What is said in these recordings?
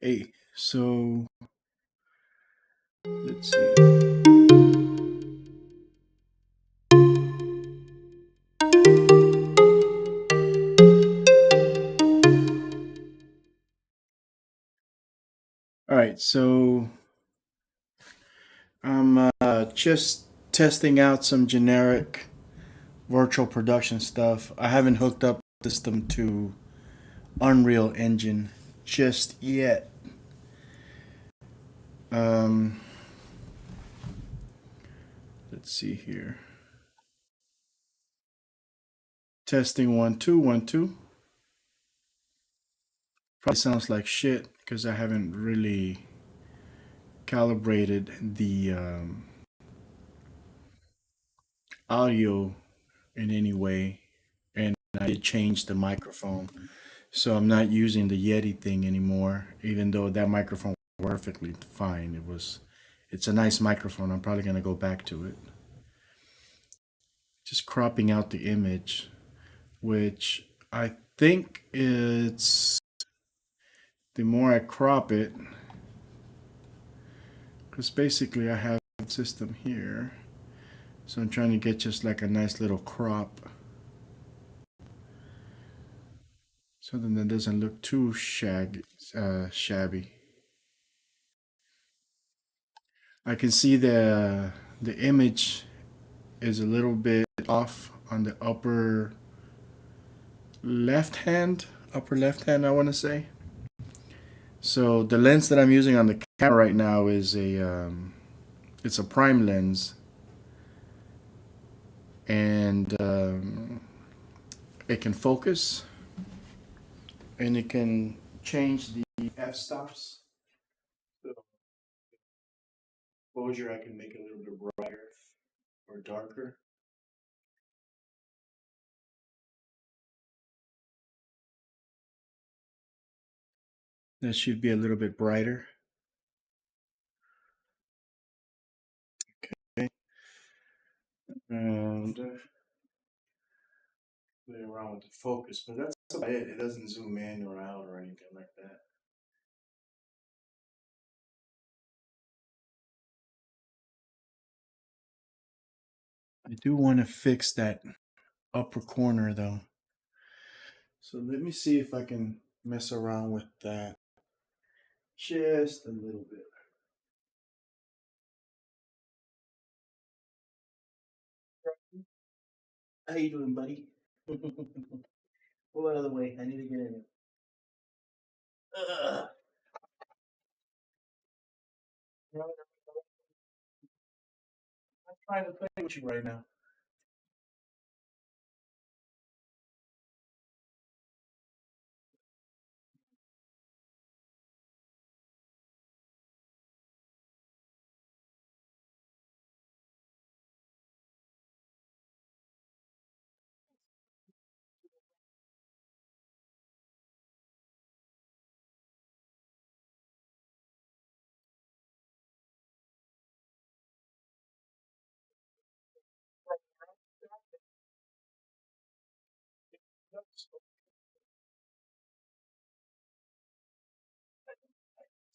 Hey, so let's see. All right, so I'm just testing out some generic virtual production stuff. I haven't hooked up the system to Unreal Engine just yet. Um, let's see here. Testing 1 2 1 2. Probably sounds like shit because I haven't really calibrated the audio in any way, and I did change the microphone. So I'm not using the Yeti thing anymore, even though that microphone was perfectly fine. It's a nice microphone. I'm probably gonna go back to it. Just cropping out the image, which I think it's the more I crop it, because basically I have a system here, so I'm trying to get just like a nice little crop, something that doesn't look too shabby. I can see the image is a little bit off on the upper left hand, I want to say. So the lens that I'm using on the camera right now is it's a prime lens, and it can focus, and it can change the f-stops. So exposure, I can make it a little bit brighter or darker. That should be a little bit brighter. Okay. And play around with the focus, but that's about it. It doesn't zoom in or out or anything like that. I do want to fix that upper corner though. So let me see if I can mess around with that just a little bit. How you doing, buddy? Pull out of the way. I need to get in it. Ugh. I'm trying to play with you right now.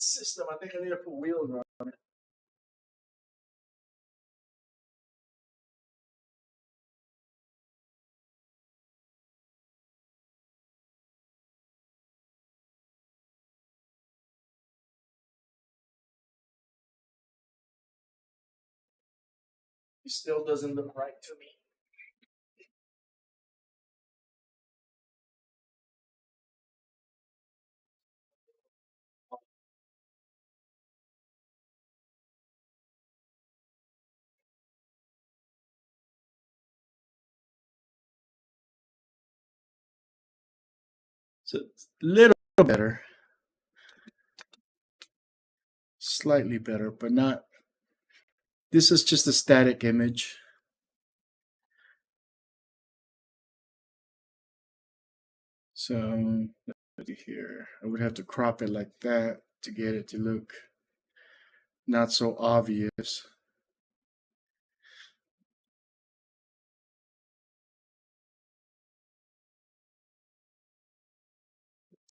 System. I think I need to put wheels on it. It still doesn't look right to me. So it's a little better, slightly better, but not. This is just a static image. So let's see here, I would have to crop it like that to get it to look not so obvious.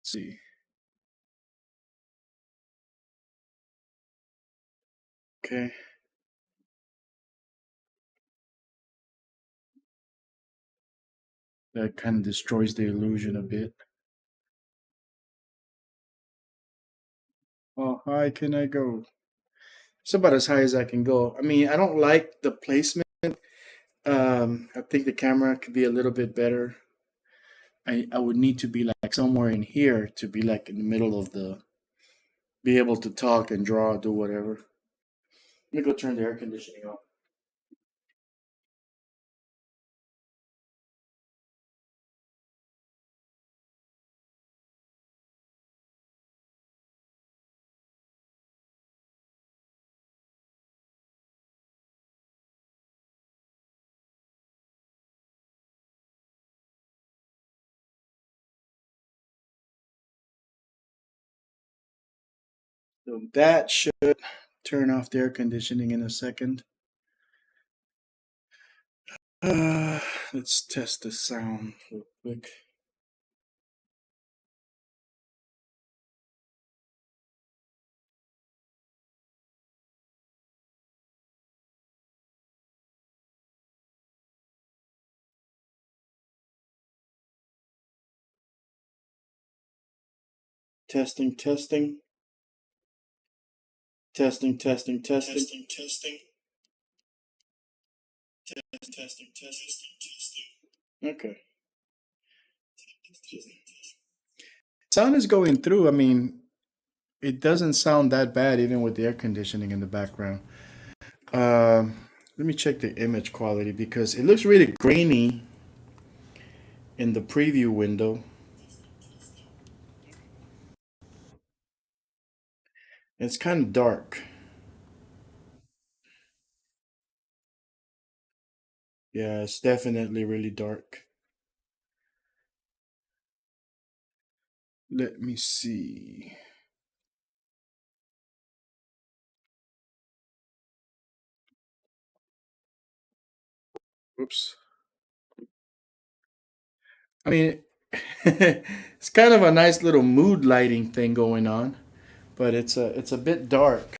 see. Okay. That kind of destroys the illusion a bit. Oh, high can I go? It's about as high as I can go. I mean, I don't like the placement. I think the camera could be a little bit better. I would need to be like somewhere in here to be like in the middle of the, be able to talk and draw, do whatever. Let me go turn the air conditioning off. So that should turn off the air conditioning in a second. Uh, let's test the sound real quick. Testing, testing, testing, testing, testing, testing, testing, testing. Okay. Sound is going through. I mean, it doesn't sound that bad even with the air conditioning in the background. Let me check the image quality because it looks really grainy in the preview window. It's kind of dark. Yeah, it's definitely really dark. Let me see. Oops. I mean, it's kind of a nice little mood lighting thing going on, but it's a bit dark.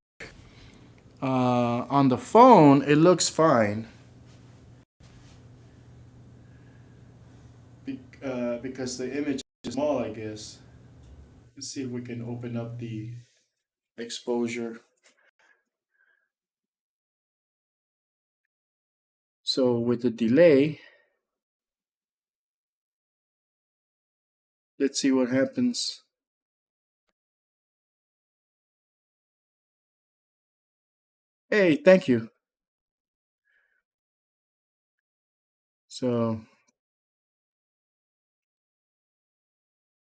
On the phone, it looks fine because the image is small, I guess. Let's see if we can open up the exposure. So with the delay, let's see what happens. Hey, thank you. So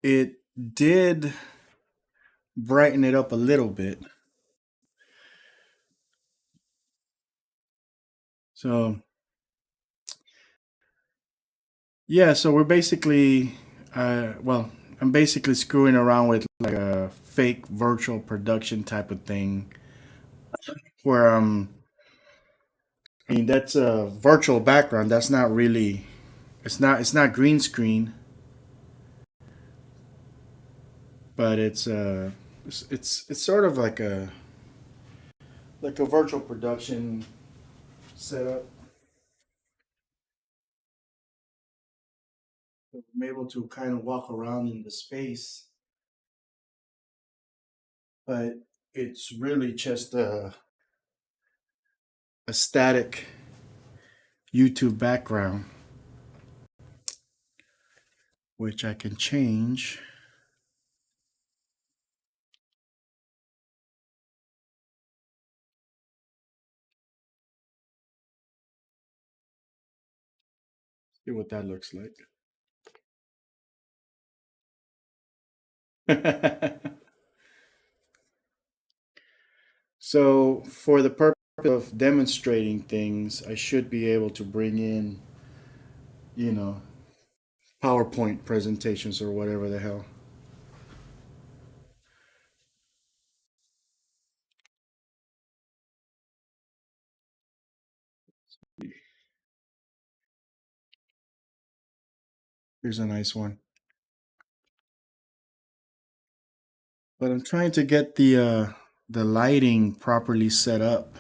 it did brighten it up a little bit. So yeah, so we're basically, well, I'm basically screwing around with like a fake virtual production type of thing where I mean that's a virtual background. That's not really, it's not green screen, but it's sort of like a virtual production setup. I'm able to kind of walk around in the space, but it's really just a static YouTube background, which I can change. See what that looks like. So, for the purpose of demonstrating things, I should be able to bring in, you know, PowerPoint presentations or whatever the hell. Here's a nice one. But I'm trying to get the lighting properly set up.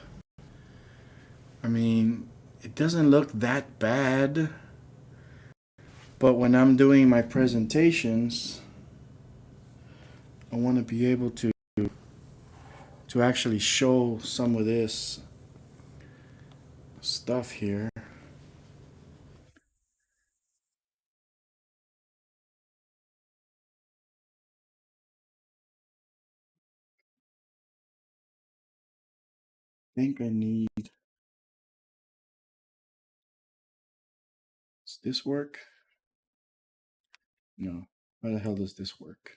I mean, it doesn't look that bad, but when I'm doing my presentations, I want to be able to actually show some of this stuff here. I think I need. Does this work? No. How the hell does this work?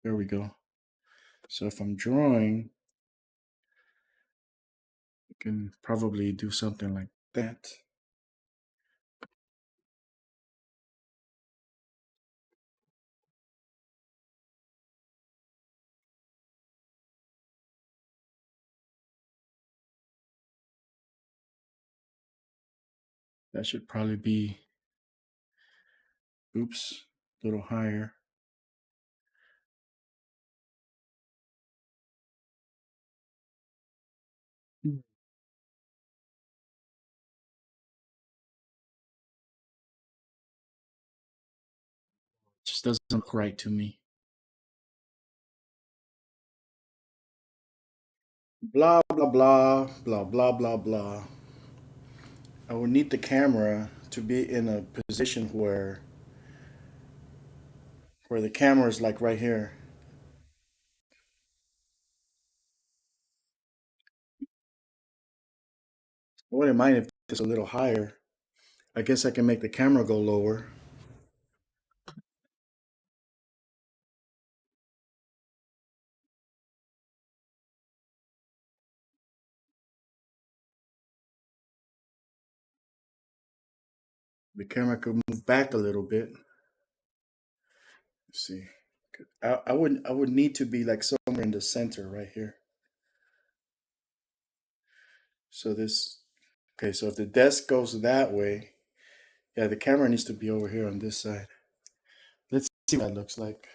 There we go. So if I'm drawing, I can probably do something like that. That should probably be, oops, a little higher. Just doesn't look right to me. Blah, blah, blah, blah, blah, blah, blah. I would need the camera to be in a position where the camera is like right here. I wouldn't mind if it's a little higher. I guess I can make the camera go lower. The camera could move back a little bit. Let's see. I would need to be like somewhere in the center right here. So this, okay, so if the desk goes that way, yeah, the camera needs to be over here on this side. Let's see what that looks like.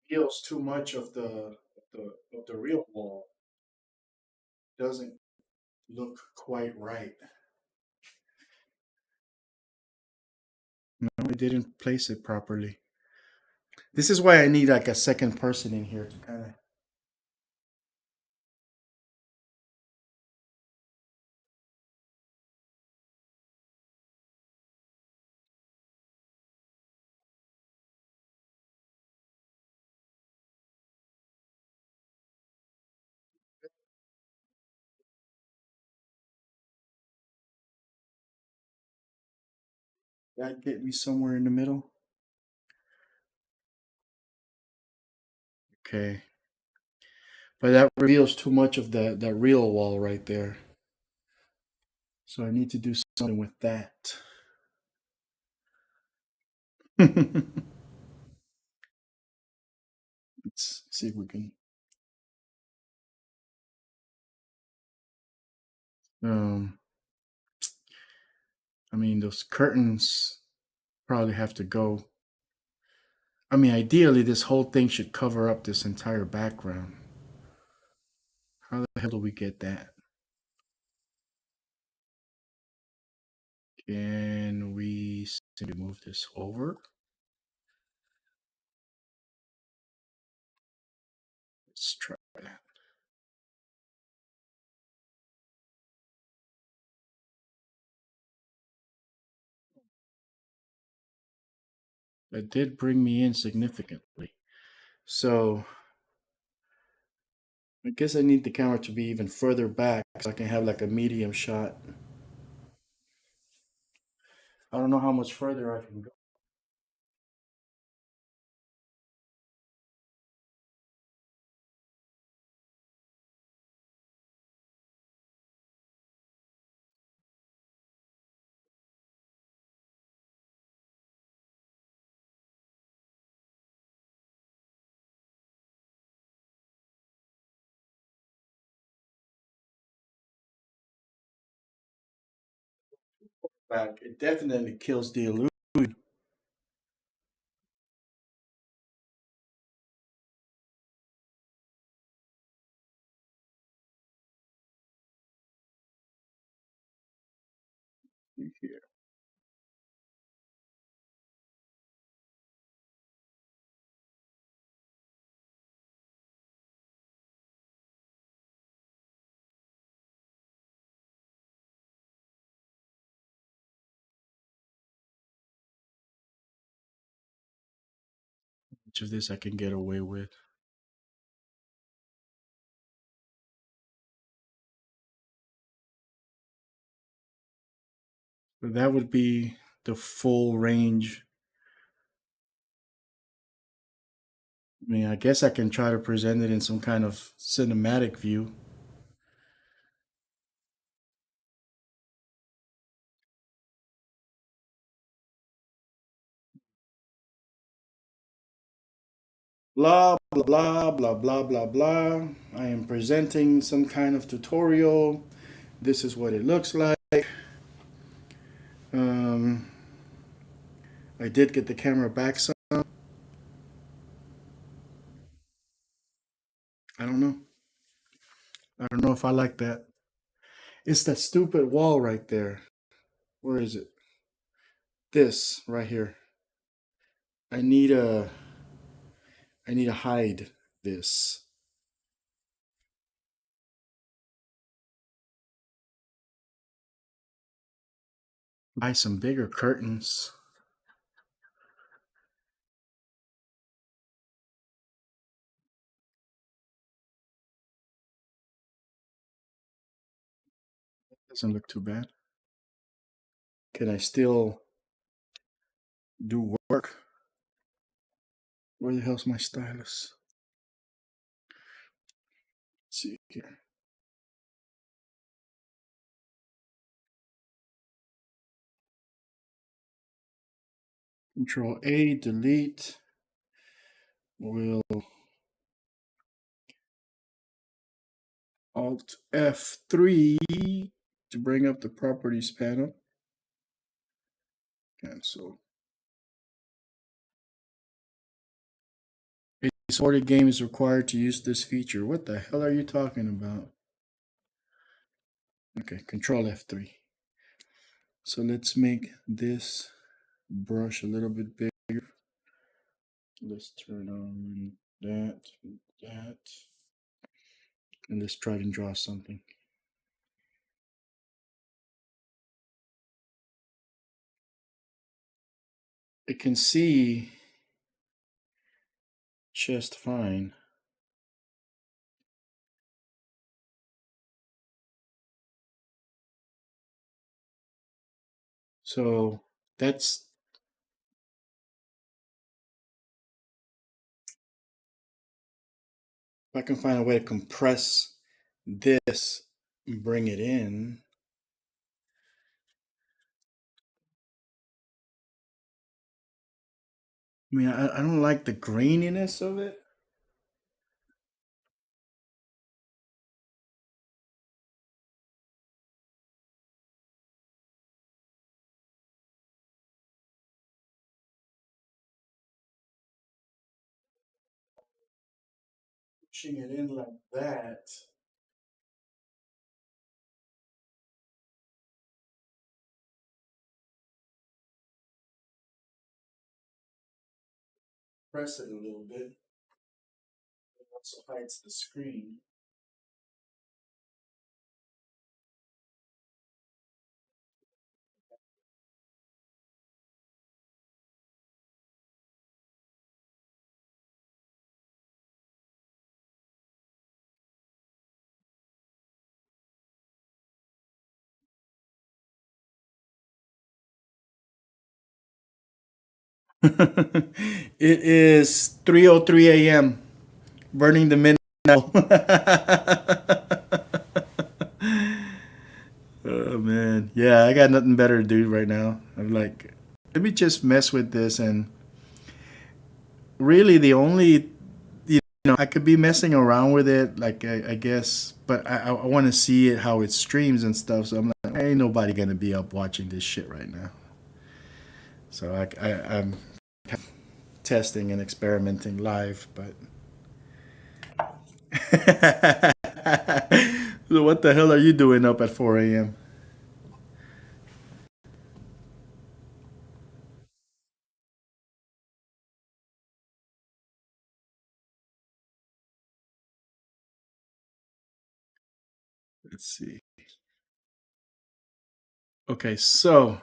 Reveals too much of the real wall. Doesn't look quite right. No, I didn't place it properly. This is why I need like a second person in here to kind of. That get me somewhere in the middle. Okay, but that reveals too much of the real wall right there. So I need to do something with that. Let's see if we can. Um, I mean, those curtains probably have to go. I mean, ideally, this whole thing should cover up this entire background. How the hell do we get that? Can we simply move this over? Let's try that. That did bring me in significantly. So I guess I need the camera to be even further back so I can have like a medium shot. I don't know how much further I can go. Back. It definitely kills the illusion. Here. Much of this I can get away with. So that would be the full range. I mean, I guess I can try to present it in some kind of cinematic view. Blah, blah, blah, blah, blah, blah, blah. I am presenting some kind of tutorial. This is what it looks like. Um, I did get the camera back some. I don't know. I don't know if I like that. It's that stupid wall right there. Where is it? This right here. I need a I need to hide this. Buy some bigger curtains. Doesn't look too bad. Can I still do work? Where the hell's my stylus? Let's see here. Control A, delete. We'll Alt F3 to bring up the properties panel. Cancel. A supported game is required to use this feature. What the hell are you talking about? Okay, Control F3. So let's make this brush a little bit bigger. Let's turn on that, that, and let's try to draw something. It can see just fine. So that's, if I can find a way to compress this and bring it in. I mean, I don't like the graininess of it. Pushing it in like that. Press it a little bit. It also hides the screen. It is 3:03 a.m. Burning the midnight. Oh man, yeah, I got nothing better to do right now. I'm like, let me just mess with this, and really the only, I could be messing around with it, like I guess, but I want to see it how it streams and stuff. So I'm like, hey, Ain't nobody gonna be up watching this shit right now. So I'm testing and experimenting live, but so what the hell are you doing up at 4 a.m.? Let's see. Okay, so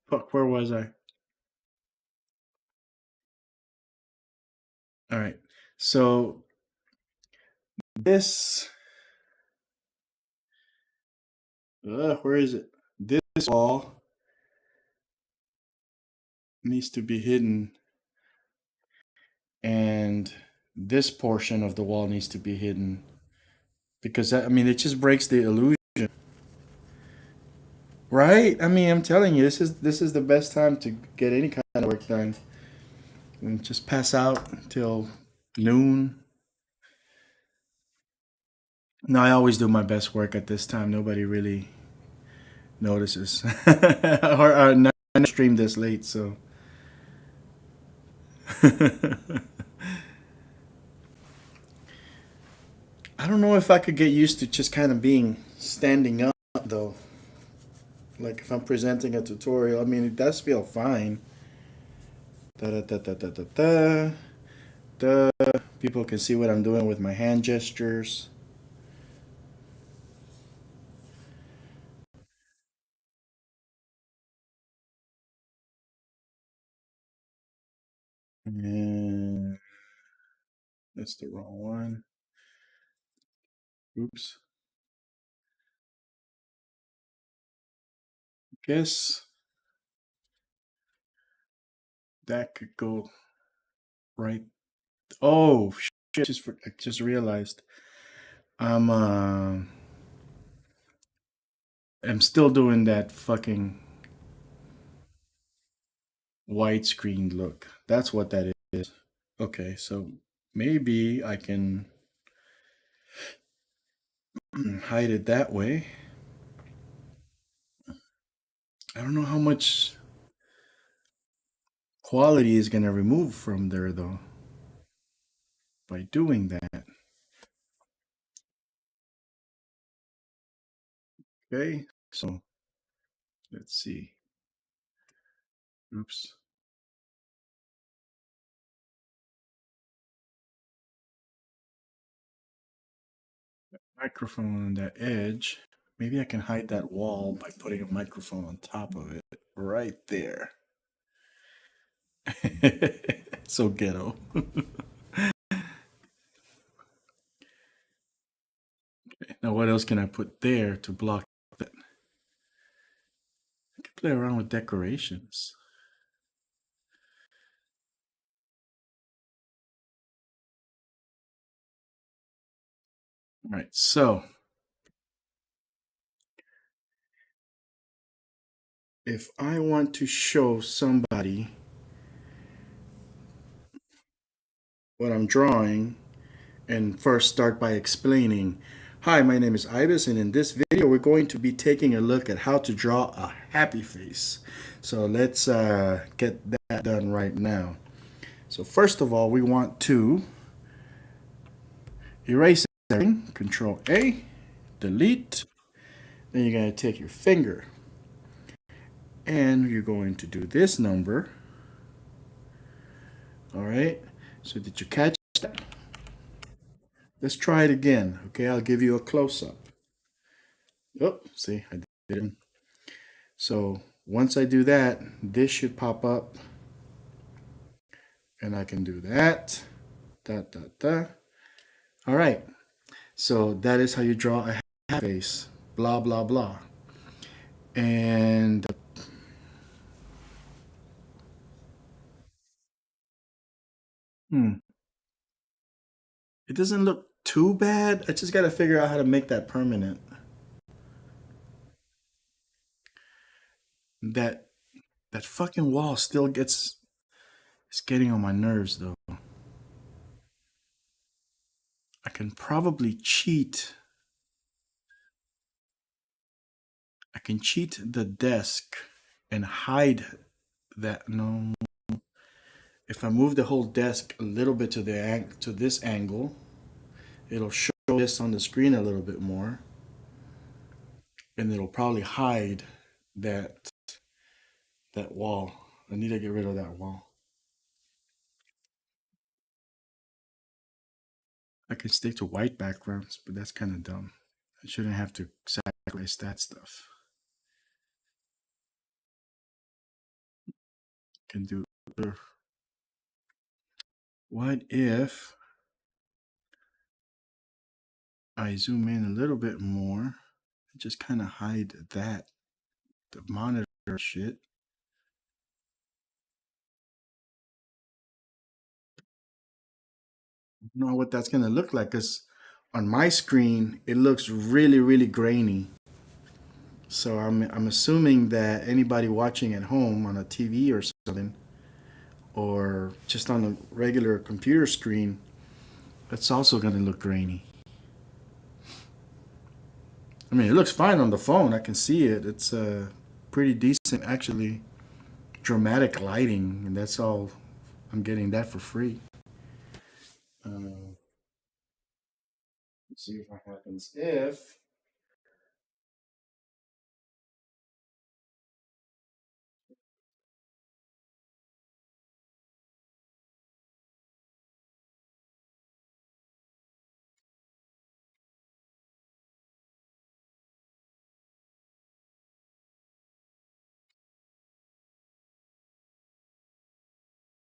fuck, where was I? All right. So this, where is it? This wall needs to be hidden, and this portion of the wall needs to be hidden because I mean it just breaks the illusion, right? I mean, I'm telling you, this is the best time to get any kind of work done, and just pass out till noon. No, I always do my best work at this time. Nobody really notices, or not stream this late, so. I don't know if I could get used to just kind of being standing up though. Like if I'm presenting a tutorial, I mean it does feel fine. Da da da da da da da. Da. People can see what I'm doing with my hand gestures. And that's the wrong one. Oops. Guess that could go right. Oh shit! I just realized I'm still doing that fucking widescreen look. That's what that is. Okay, so maybe I can hide it that way. I don't know how much quality is going to remove from there though by doing that. Okay, so let's see. Oops. Microphone on that edge. Maybe I can hide that wall by putting a microphone on top of it right there. So ghetto. Now, what else can I put there to block that? I can play around with decorations. All right, so if I want to show somebody what I'm drawing, and first start by explaining, hi, my name is Ibis, and in this video we're going to be taking a look at how to draw a happy face. So let's get that done right now. So first of all, we want to erase everything. Control A, delete. Then you're going to take your finger and you're going to do this number. All right, so did you catch that? Let's try it again. Okay, I'll give you a close-up. Oh, see, I did it. So once I do that, this should pop up and I can do that. Da, da, da. All right. So that is how you draw a happy face. Blah, blah, blah. And hmm, it doesn't look too bad. I just got to figure out how to make that permanent. That that fucking wall still it's getting on my nerves though. I can probably cheat I can cheat the desk and hide that. No, if I move the whole desk a little bit to to this angle, it'll show this on the screen a little bit more, and it'll probably hide that that wall. I need to get rid of that wall. I can stick to white backgrounds, but that's kind of dumb. I shouldn't have to sacrifice that stuff. Can do. What if I zoom in a little bit more and just kind of hide that, the monitor shit? I don't know what that's gonna look like because on my screen it looks really, really grainy. So I'm assuming that anybody watching at home on a TV or something, or just on a regular computer screen, it's also gonna look grainy. I mean, it looks fine on the phone. I can see it. It's pretty decent, actually. Dramatic lighting, and that's all. I'm getting that for free. Let's see what happens if.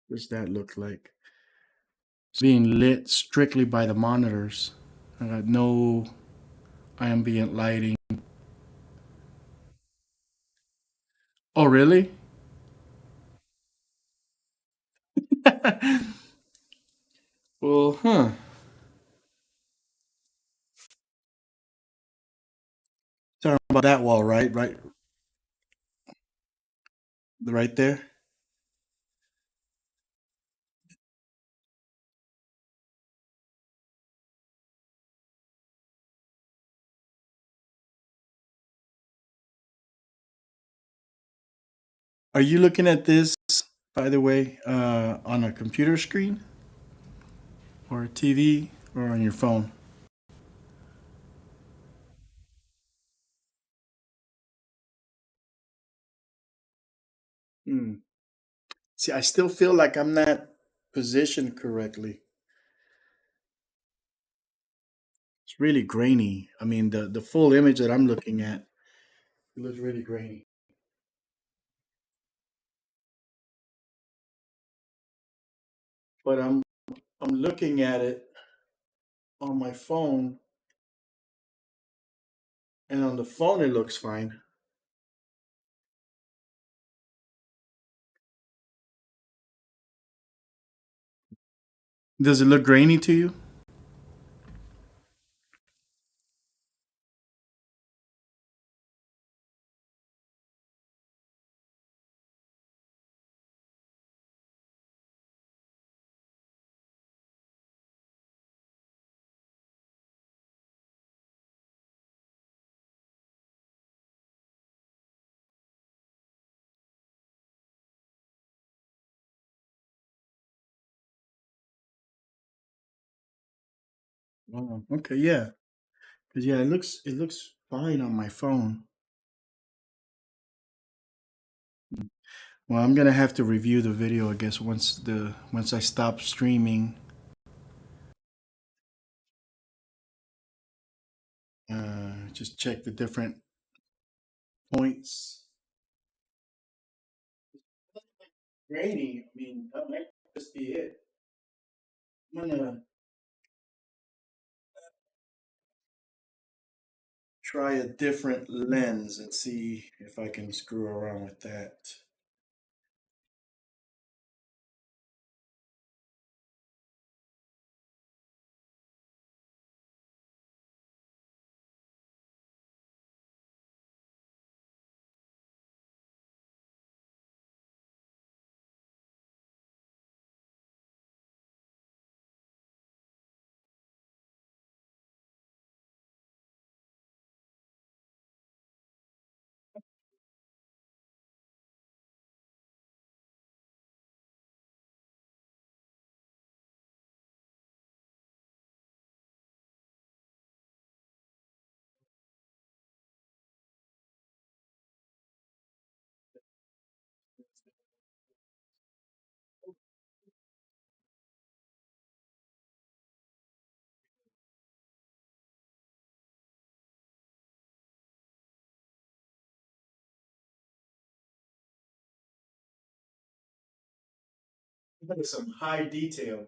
What's that look like? It's being lit strictly by the monitors. I got no ambient lighting. Oh, really? Well, huh. Talking about that wall, right? Right there. Are you looking at this, by the way, on a computer screen or a TV or on your phone? Hmm. See, I still feel like I'm not positioned correctly. It's really grainy. I mean, the full image that I'm looking at, it looks really grainy. But I'm looking at it on my phone, and on the phone it looks fine. Does it look grainy to you? Oh, okay, yeah. Because yeah, it looks fine on my phone. Well, I'm gonna have to review the video, I guess, once I stop streaming. Just check the different points. Grainy. I mean, that might just be it. I'm gonna try a different lens and see if I can screw around with that. That is some high detail.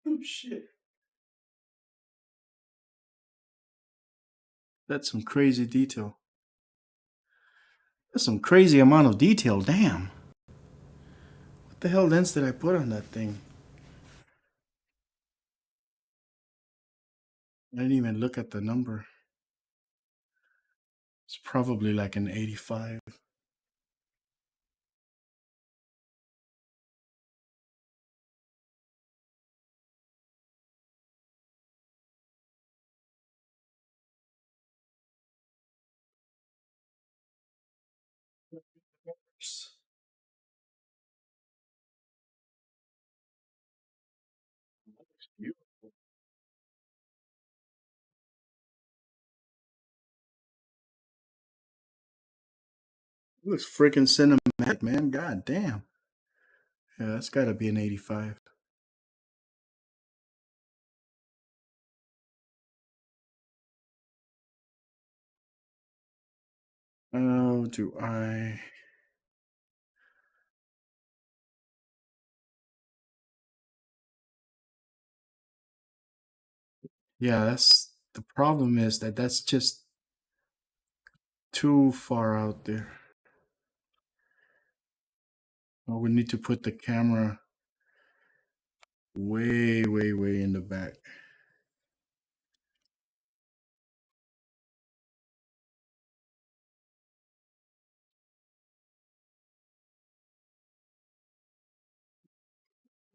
Oh shit. That's some crazy detail. That's some crazy amount of detail. Damn. What the hell lens did I put on that thing? I didn't even look at the number. It's probably like an 85. Beautiful. It looks freaking cinematic, man. God damn. Yeah, that's got to be an 85. Oh, do I? Yeah, that's the problem is that that's just too far out there. Well, we need to put the camera way, way, way in the back.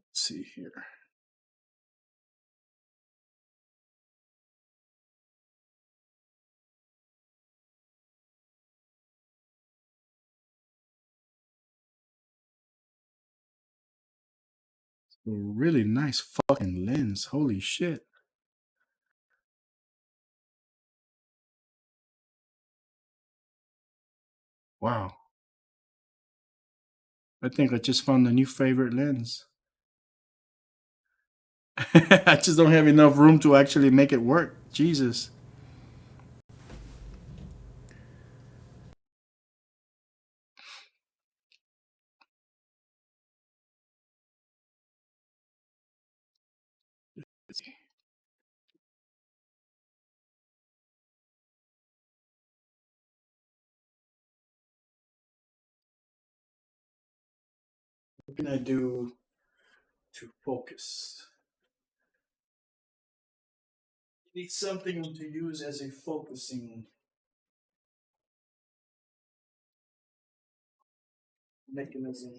Let's see here. A really nice fucking lens. Holy shit. Wow. I think I just found a new favorite lens. I just don't have enough room to actually make it work. Jesus. What can I do to focus? You need something to use as a focusing mechanism.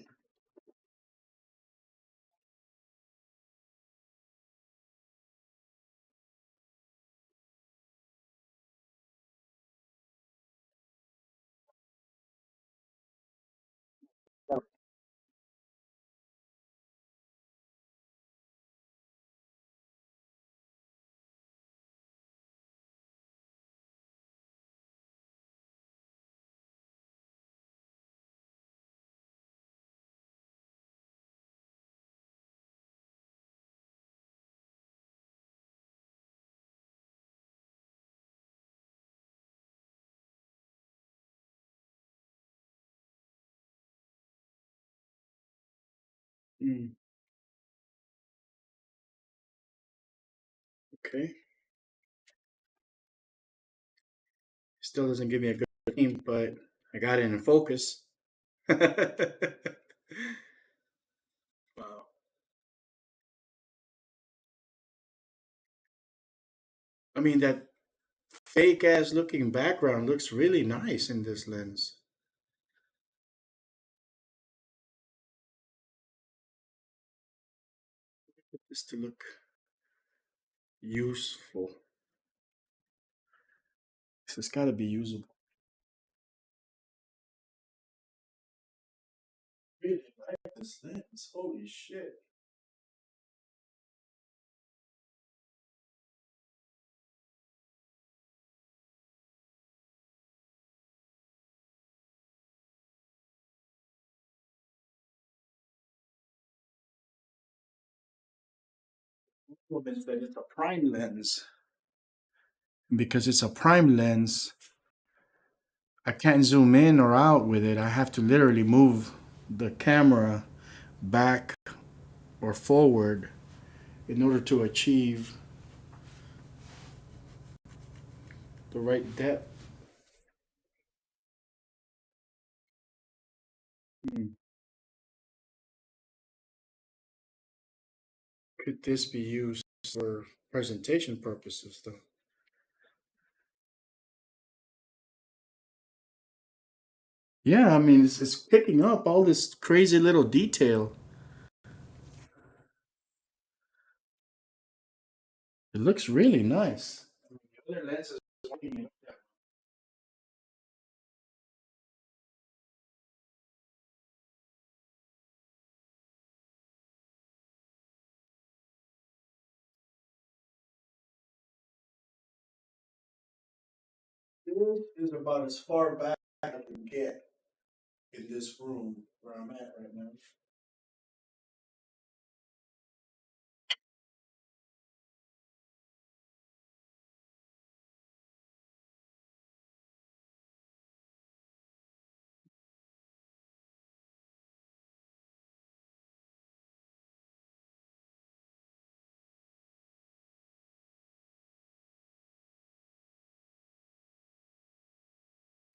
Mm, okay. Still doesn't give me a good name, but I got it in focus. Wow. I mean, that fake ass looking background looks really nice in this lens. Just to look useful. This has got to be usable. Really like this lens. Holy shit. Well, it's that it's a prime lens. Because it's a prime lens, I can't zoom in or out with it. I have to literally move the camera back or forward in order to achieve the right depth. Hmm. Could this be used for presentation purposes, though? Yeah, I mean, it's picking up all this crazy little detail. It looks really nice. The other lens is working. This is about as far back as I can get in this room where I'm at right now.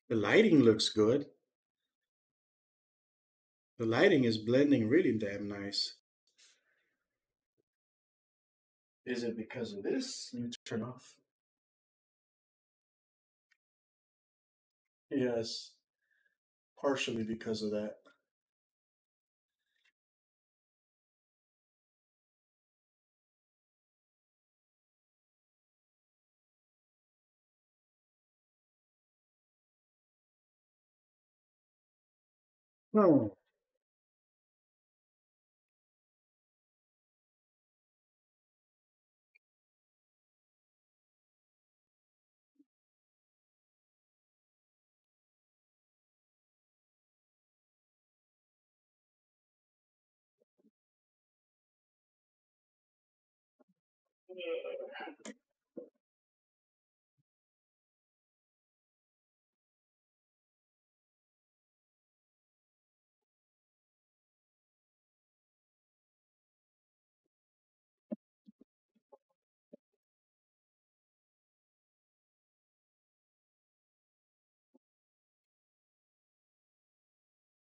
The lighting looks good. The lighting is blending really damn nice. Is it because of this? You turn off. Yes, partially because of that. No.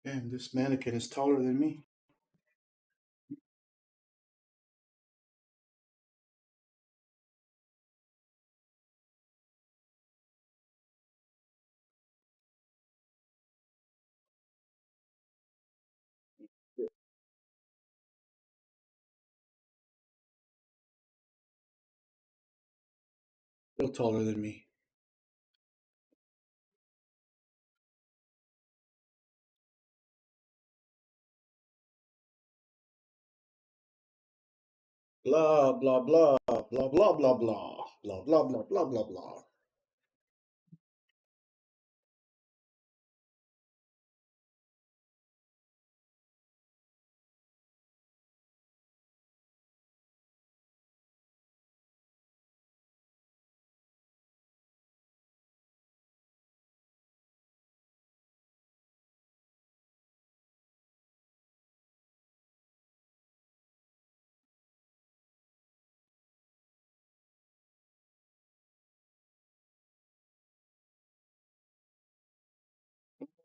Damn, this mannequin is taller than me. Still taller than me. Blah blah blah blah blah blah blah blah blah blah blah blah blah.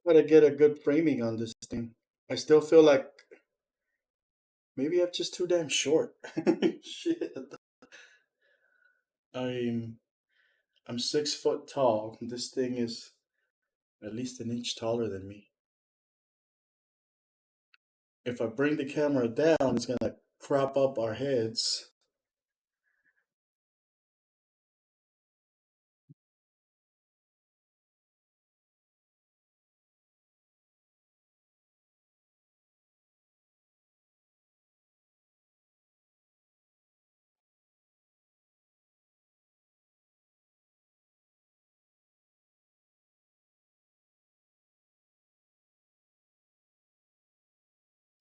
Gotta get a good framing on this thing. I still feel like maybe I'm just too damn short. Shit. I'm I'm 6 foot tall. This thing is at least an inch taller than me. If I bring the camera down, it's gonna crop up our heads.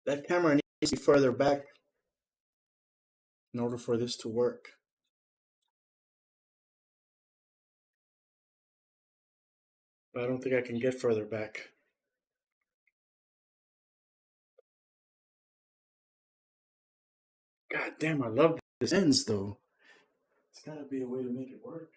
That camera needs to be further back in order for this to work. I don't think I can get further back. God damn, I love this ends though. It's gotta be a way to make it work.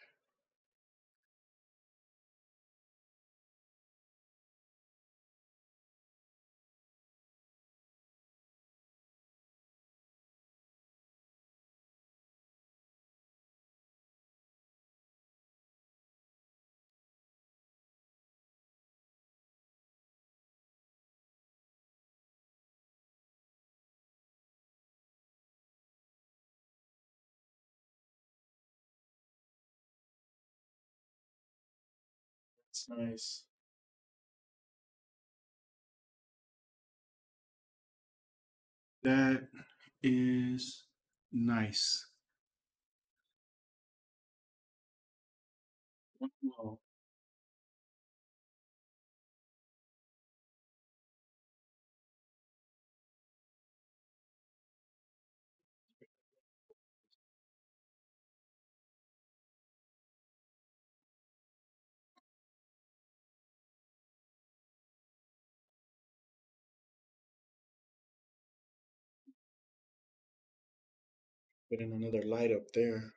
It's nice. That is nice. Wow. Putting another light up there.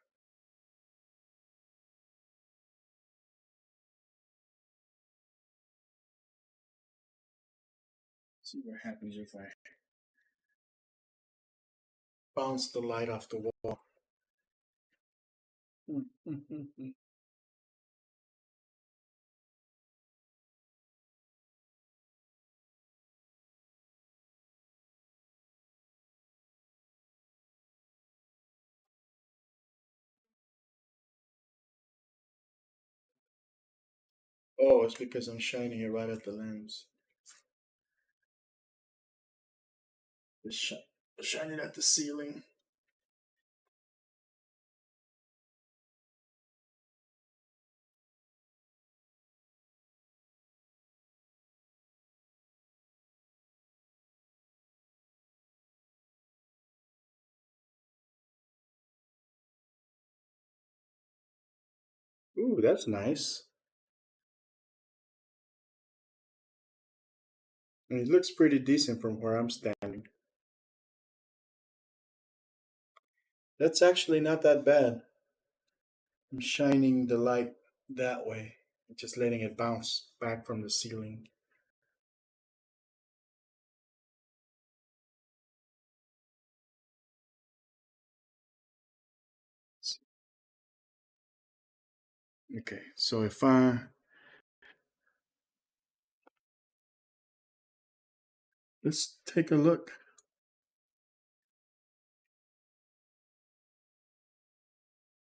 See what happens if I bounce the light off the wall. Oh, it's because I'm shining it right at the lens. Just shine it at the ceiling. Ooh, that's nice. And it looks pretty decent from where I'm standing. That's actually not that bad. I'm shining the light that way, just letting it bounce back from the ceiling. Okay, so if I let's take a look.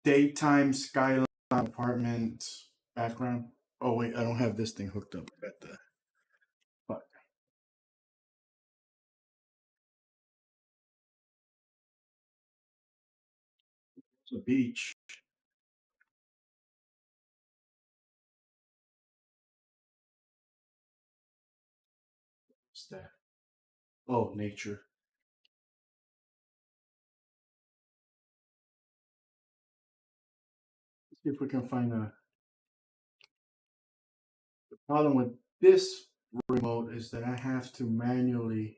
Daytime skyline apartment background. Oh wait, I don't have this thing hooked up at the fuck. It's a beach. What's that? Oh, nature. Let's see if we can find a. The problem with this remote is that I have to manually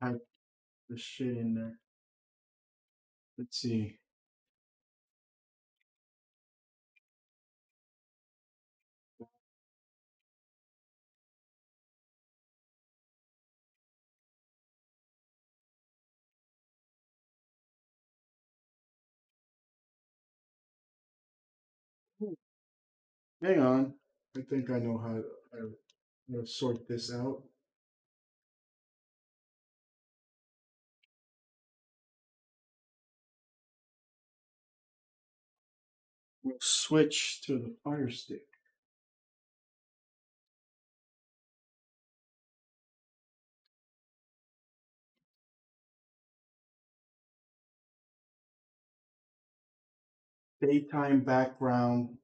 type the shit in there. Let's see. Hang on. I think I know how to sort this out. We'll switch to the Fire Stick. Daytime background.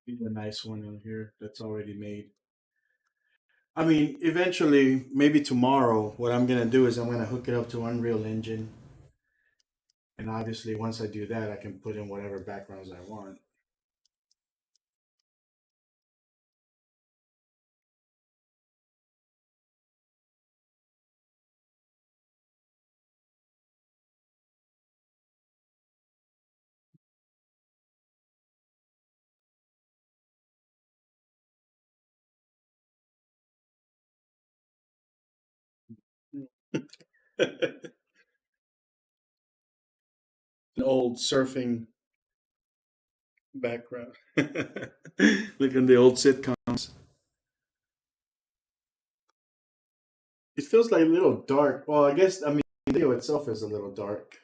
Be a nice one in here that's already made. I mean, eventually, maybe tomorrow, what I'm gonna do is I'm gonna hook it up to Unreal Engine, and obviously, once I do that, I can put in whatever backgrounds I want. An old surfing background. Look in the old sitcoms. It feels like a little dark. Well, I guess I mean the video itself is a little dark.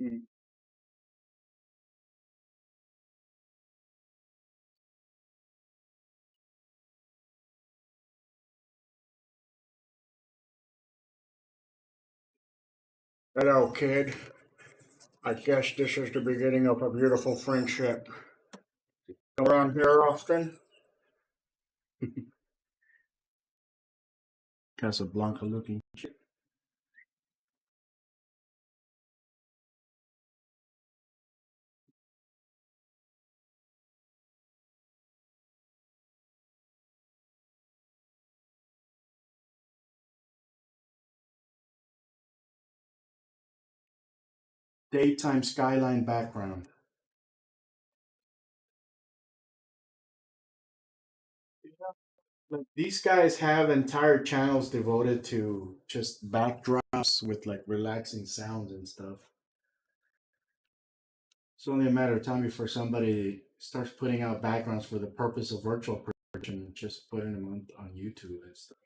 Mm. Hello, kid. I guess this is the beginning of a beautiful friendship. Go around here often? Casablanca looking. Daytime skyline background. Like these guys have entire channels devoted to just backdrops with like relaxing sounds and stuff. It's only a matter of time before somebody starts putting out backgrounds for the purpose of virtual production, just putting them on YouTube and stuff.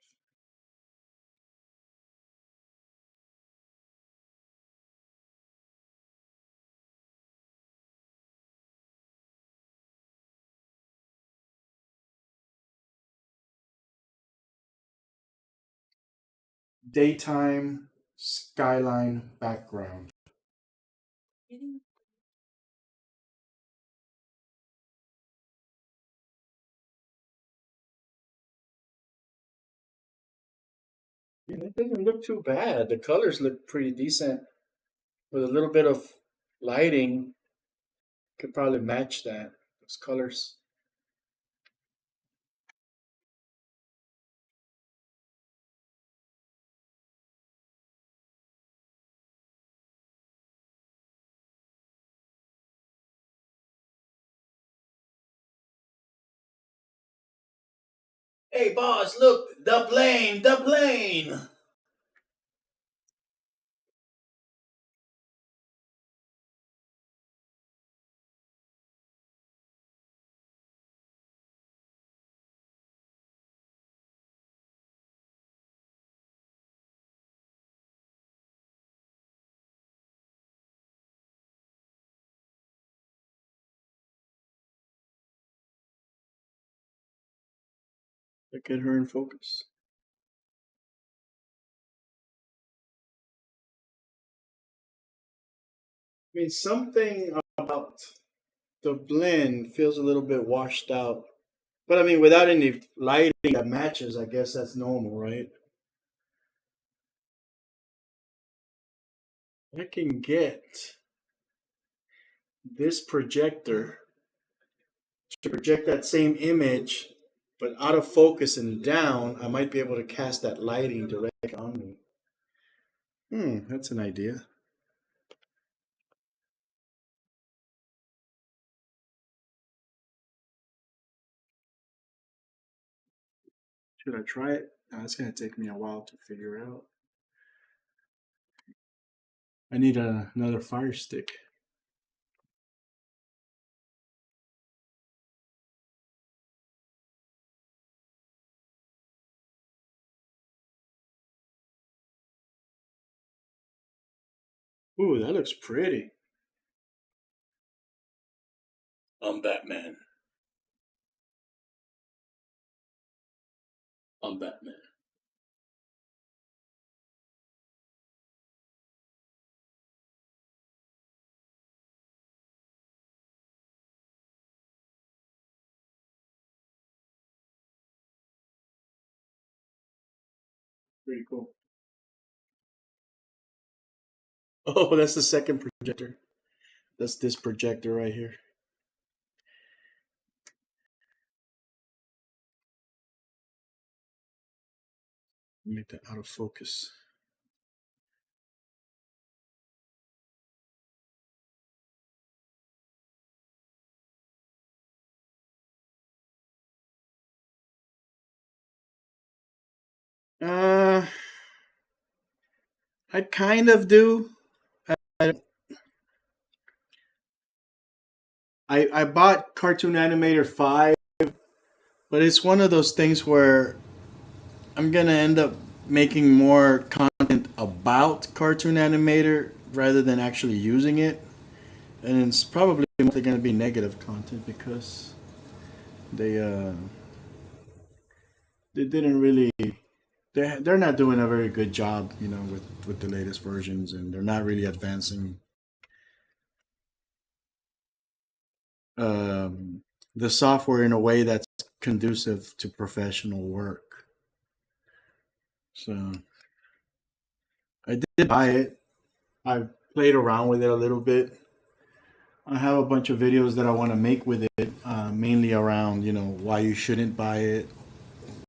Daytime skyline background. Yeah, it doesn't look too bad. The colors look pretty decent. With a little bit of lighting, could probably match that. Those colors. Hey, boss, look, the plane, the plane. Look at her in focus. I mean, something about the blend feels a little bit washed out. But I mean, without any lighting that matches, I guess that's normal, right? I can get this projector to project that same image, but out of focus and down, I might be able to cast that lighting direct on me. That's an idea. Should I try it? It's going to take me a while to figure out. I need another fire stick. Ooh, that looks pretty. I'm Batman. I'm Batman. Pretty cool. Oh, that's the second projector. That's this projector right here. Make that out of focus. Uh, I kind of do. I I bought Cartoon Animator 5, but it's one of those things where I'm gonna end up making more content about Cartoon Animator rather than actually using it, and it's probably mostly gonna be negative content because they uh they didn't really they're not doing a very good job, you know, with the latest versions, and they're not really advancing um, the software in a way that's conducive to professional work. So I did buy it. I played around with it a little bit. I have a bunch of videos that I want to make with it, mainly around, you know, why you shouldn't buy it,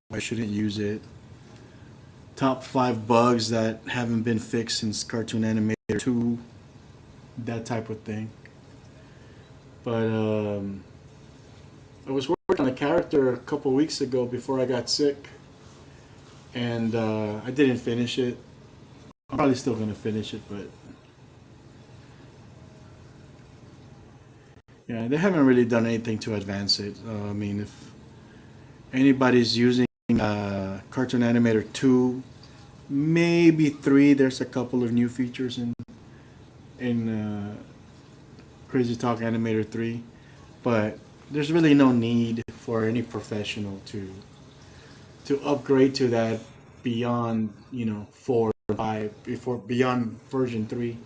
why you shouldn't use it, top 5 bugs that haven't been fixed since Cartoon Animator 2, that type of thing. But I was working on a character a couple weeks ago before I got sick, and I didn't finish it. I'm probably still gonna finish it, but yeah, they haven't really done anything to advance it. I mean, if anybody's using Cartoon Animator 2, maybe 3, there's a couple of new features in Crazy Talk Animator 3, but there's really no need for any professional to upgrade to that beyond, you know, 4 or 5, before beyond version 3,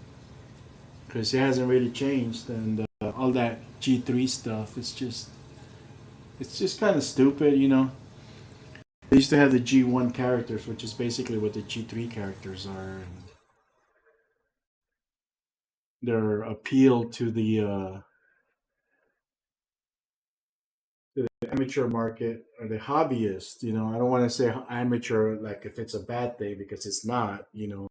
because it hasn't really changed, and all that G3 stuff is just it's just kind of stupid, you know. They used to have the G1 characters, which is basically what the G3 characters are, and their appeal to the amateur market or the hobbyist. You know, I don't want to say amateur like if it's a bad thing, because it's not. You know,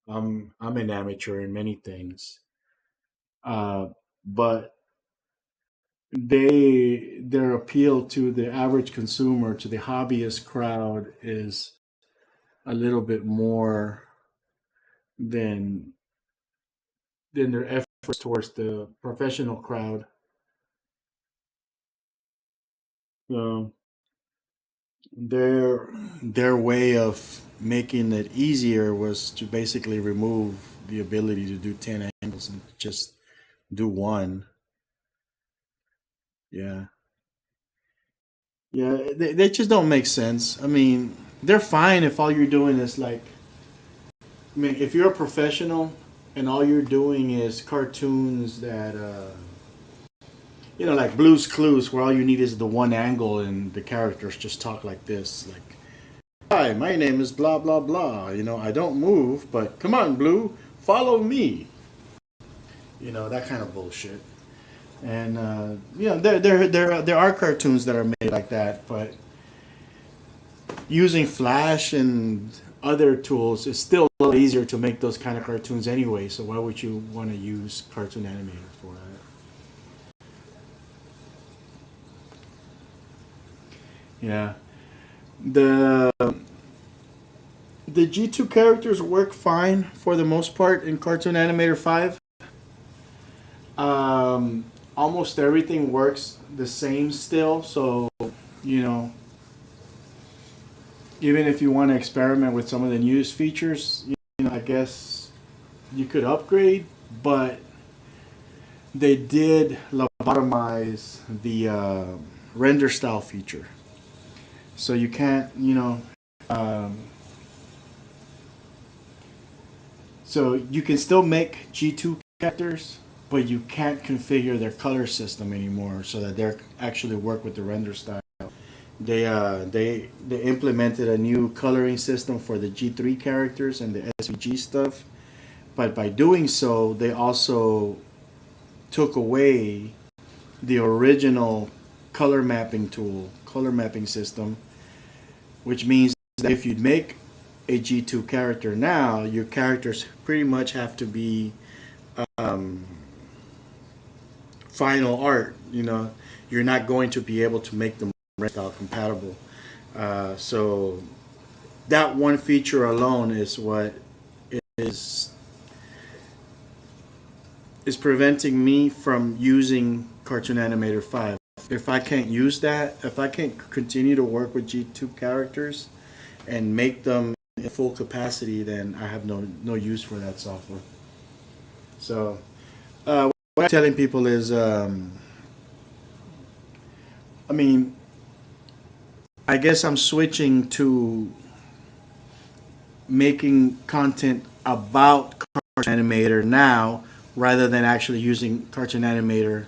I'm an amateur in many things, but their appeal to the average consumer, to the hobbyist crowd, is a little bit more than their efforts towards the professional crowd. So their way of making it easier was to basically remove the ability to do 10 angles and just do one. Yeah. Yeah, they just don't make sense. I mean, they're fine if all you're doing is like, I mean, if you're a professional and all you're doing is cartoons that you know, like Blue's Clues, where all you need is the one angle and the characters just talk like this, like, "Hi, my name is blah blah blah. You know, I don't move, but come on, Blue, follow me." You know, that kind of bullshit. And you know, there are cartoons that are made like that, but using Flash and other tools is still a lot easier to make those kind of cartoons anyway. So why would you want to use Cartoon Animator for that? Yeah, the the G2 characters work fine for the most part in Cartoon Animator 5. Almost everything works the same still, so you know, even if you want to experiment with some of the newest features, you know, I guess you could upgrade, but they did lobotomize the render style feature. So you can't, um, so you can still make G2 characters, but you can't configure their color system anymore so that they actually work with the render style. They implemented a new coloring system for the G3 characters and the SVG stuff, but by doing so, they also took away the original color mapping system, which means that if you make a G2 character now, your characters pretty much have to be um, final art. You're not going to be able to make them style compatible. So that one feature alone is what is is preventing me from using Cartoon Animator 5. If I can't use that, if I can't continue to work with G2 characters and make them in full capacity, then I have no use for that software. So what I'm telling people is, I mean, I guess I'm switching to making content about Cartoon Animator now rather than actually using Cartoon Animator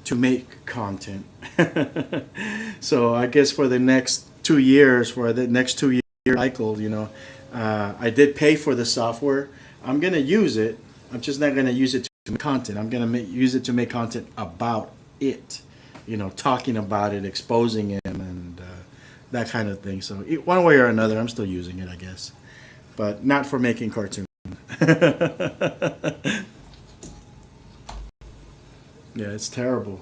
to make content. So I guess for the next 2 years, for the next 2 year cycle, I did pay for the software. I'm gonna use it. I'm just not gonna use it to make content. I'm gonna use it to make content about it. Talking about it, exposing it, and that kind of thing. So one way or another, I'm still using it, I guess, but not for making cartoons. Yeah, it's terrible.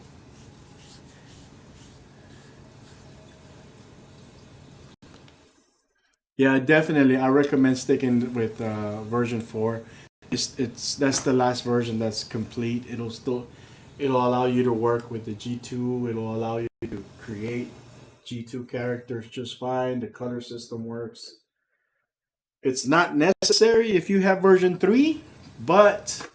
Yeah, definitely. I recommend sticking with version 4. It's that's the last version that's complete. It'll allow you to work with the G2. It'll allow you to create G2 characters just fine. The color system works. It's not necessary if you have version 3, but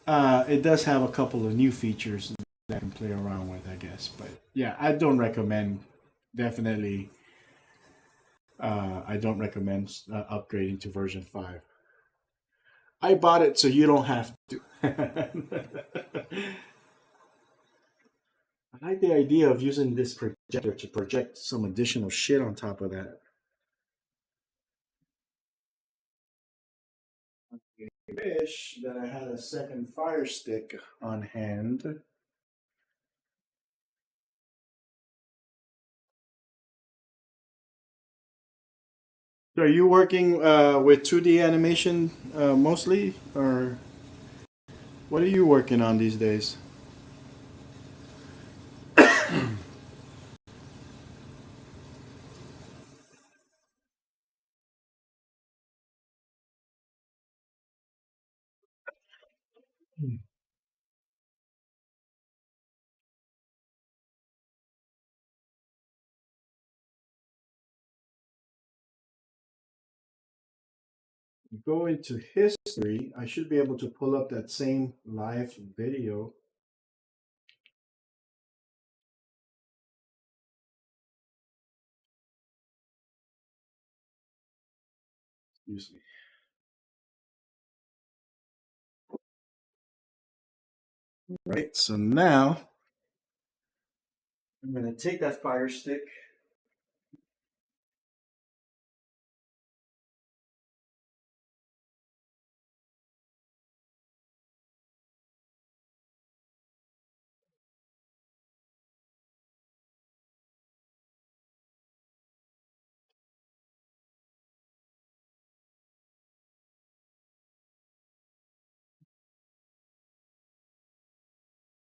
it does have a couple of new features that I can play around with, I guess. But yeah, definitely I don't recommend upgrading to version 5. I bought it so you don't have to. I like the idea of using this projector to project some additional shit on top of that. I wish that I had a second fire stick on hand. So are you working with 2D animation mostly, or what are you working on these days? Go into history. I should be able to pull up that same live video. Excuse me. Right. So now I'm going to take that fire stick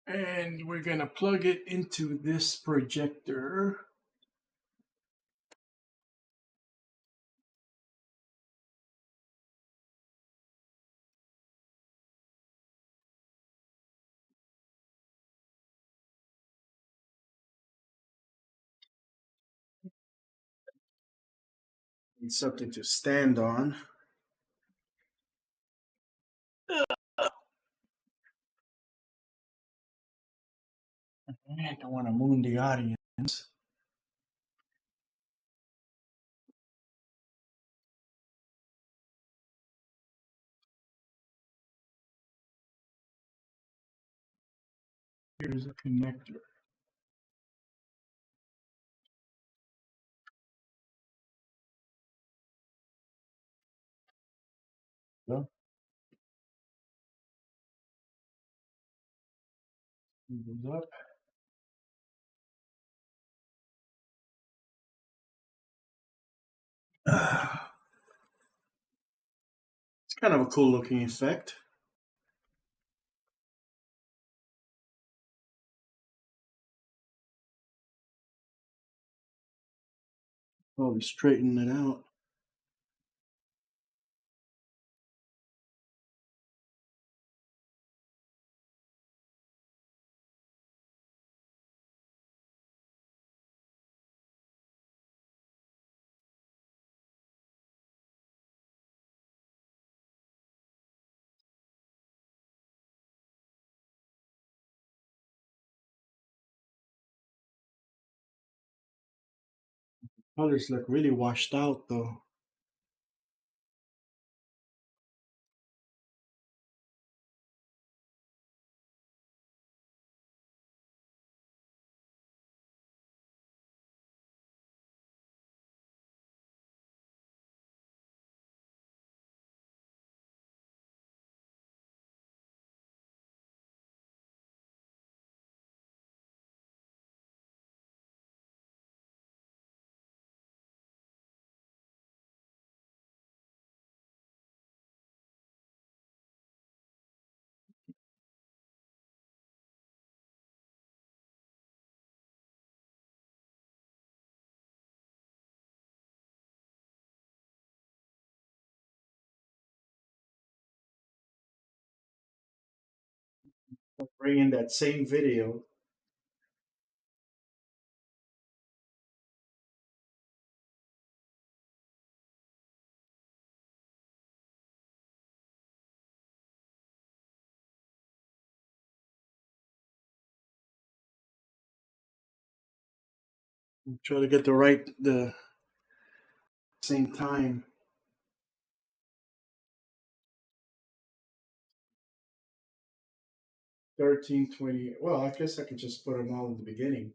and we're going to plug it into this projector. Need something to stand on. I don't want to moon the audience. Here's a connector. So, it goes up. It's kind of a cool looking effect. Probably straighten it out. Colors look really washed out though. Bring in that same video. Try to get the same time. 1320. Well, I guess I could just put them all in the beginning.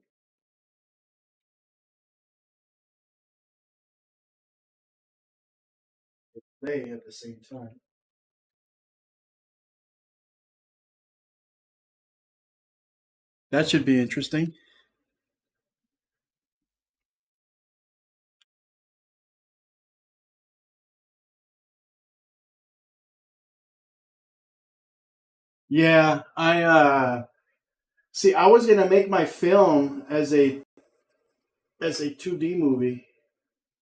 Play at the same time. That should be interesting. Yeah, I see. I was gonna make my film as a 2D movie,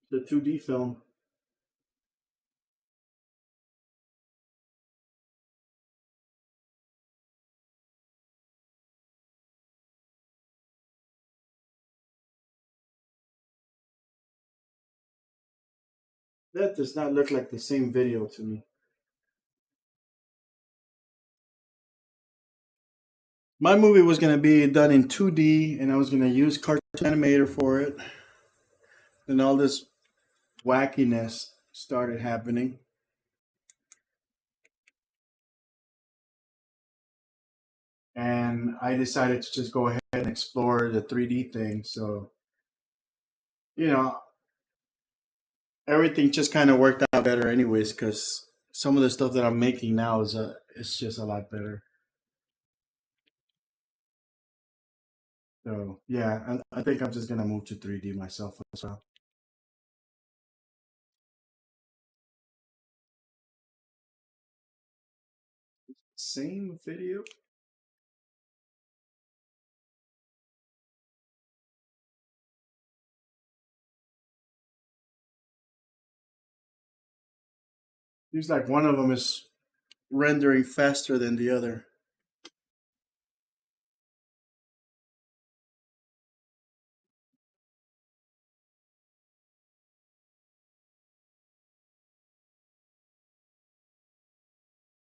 the 2D film. That does not look like the same video to me. My movie was gonna be done in 2D, and I was gonna use Cartoon Animator for it. Then all this wackiness started happening, and I decided to just go ahead and explore the 3D thing. So you know, everything just kind of worked out better, anyways, because some of the stuff that I'm making now is it's just a lot better. So yeah, I think I'm just gonna move to 3D myself as well. Same video. Seems like one of them is rendering faster than the other.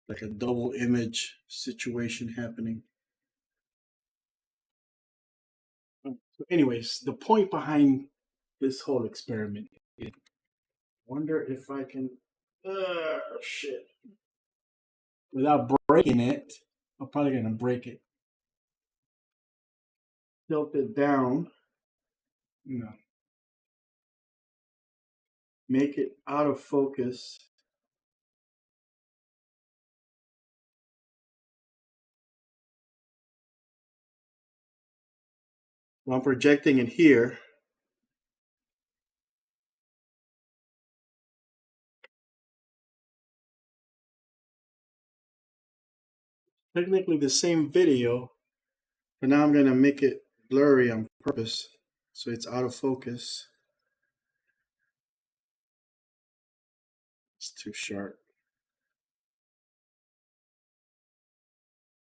like a double image situation happening. So anyways, the point behind this whole experiment is wonder if I can shit. Without breaking it, I'm probably gonna break it. Tilt it down, you know, make it out of focus. Well, I'm projecting it here. Technically the same video, but now I'm gonna make it blurry on purpose, so it's out of focus. It's too sharp.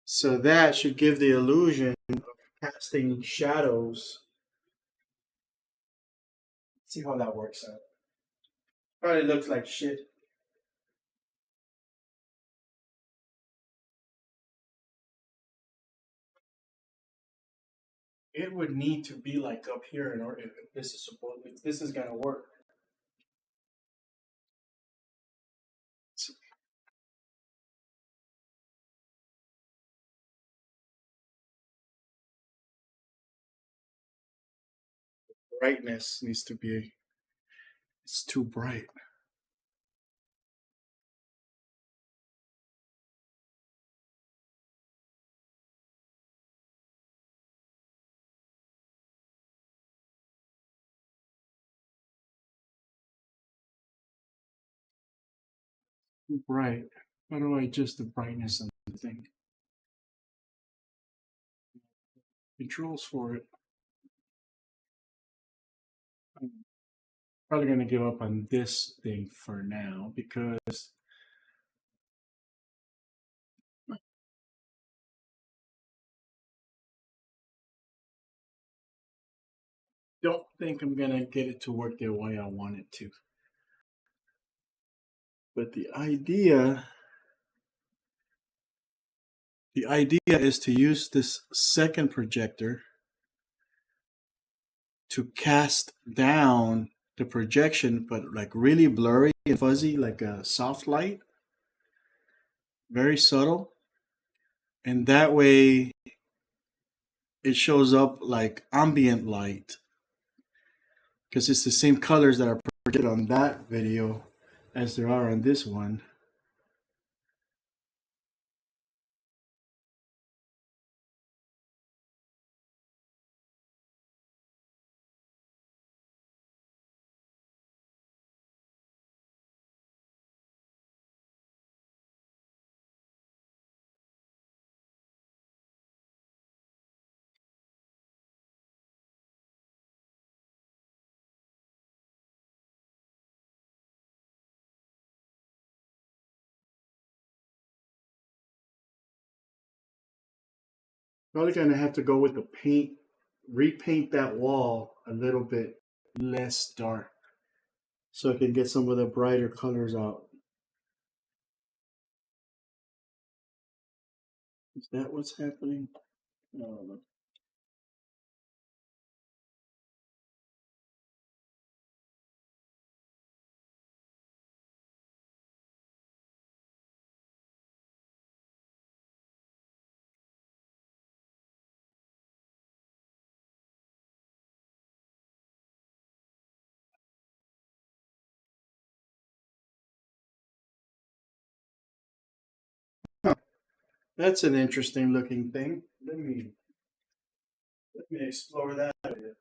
So that should give the illusion of casting shadows. Let's see how that works out. Probably looks like shit. It would need to be like up here in order if this is supposed if this is gonna work. Brightness needs to be, it's too bright. Too bright. How do I adjust the brightness on the thing? Controls for it. I'm probably gonna give up on this thing for now because I don't think I'm gonna get it to work the way I want it to. But the idea is to use this second projector to cast down the projection, but like really blurry and fuzzy, like a soft light, very subtle. And that way it shows up like ambient light because it's the same colors that are projected on that video as there are on this one. Probably gonna have to go with the paint, repaint that wall a little bit less dark so I can get some of the brighter colors out. Is that what's happening? I don't know. Huh. That's an interesting looking thing. Let me explore that a bit.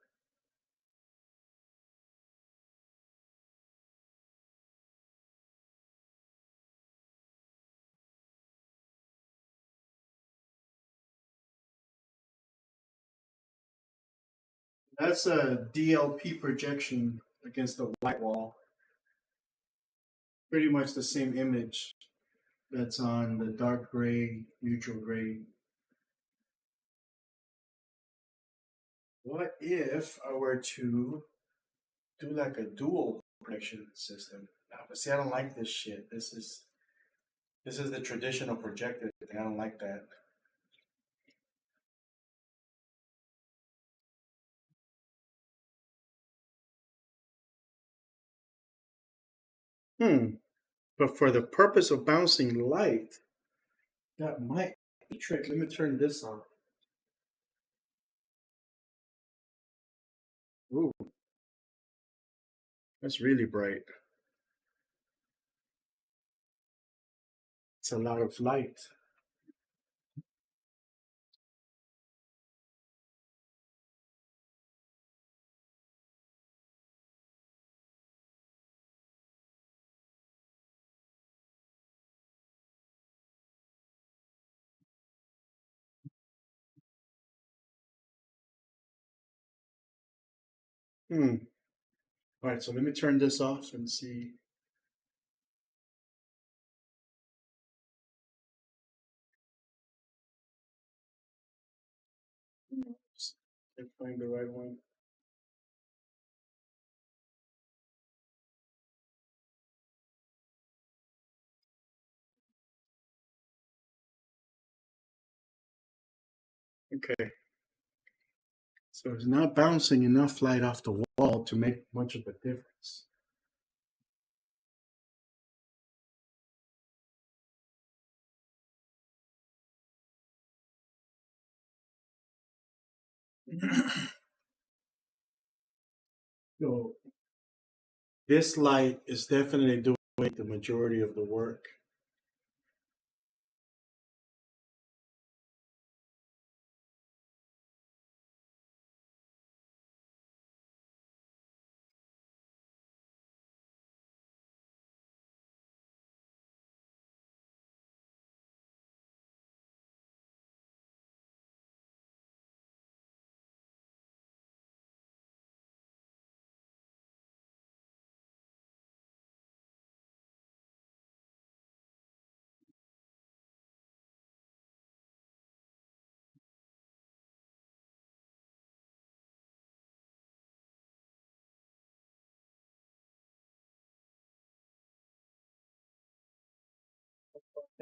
That's a DLP projection against the white wall. Pretty much the same image that's on the dark gray, neutral gray. What if I were to do like a dual projection system? Now, but see, I don't like this shit. This is This is the traditional projector thing. I don't like that. Hmm. But for the purpose of bouncing light, that might be a trick. Let me turn this on. Ooh, that's really bright. It's a lot of light. Hmm. All right, so let me turn this off and see. Oops, can't find the right one. Okay, so it's not bouncing enough light off the wall to make much of a difference. So this light is definitely doing the majority of the work.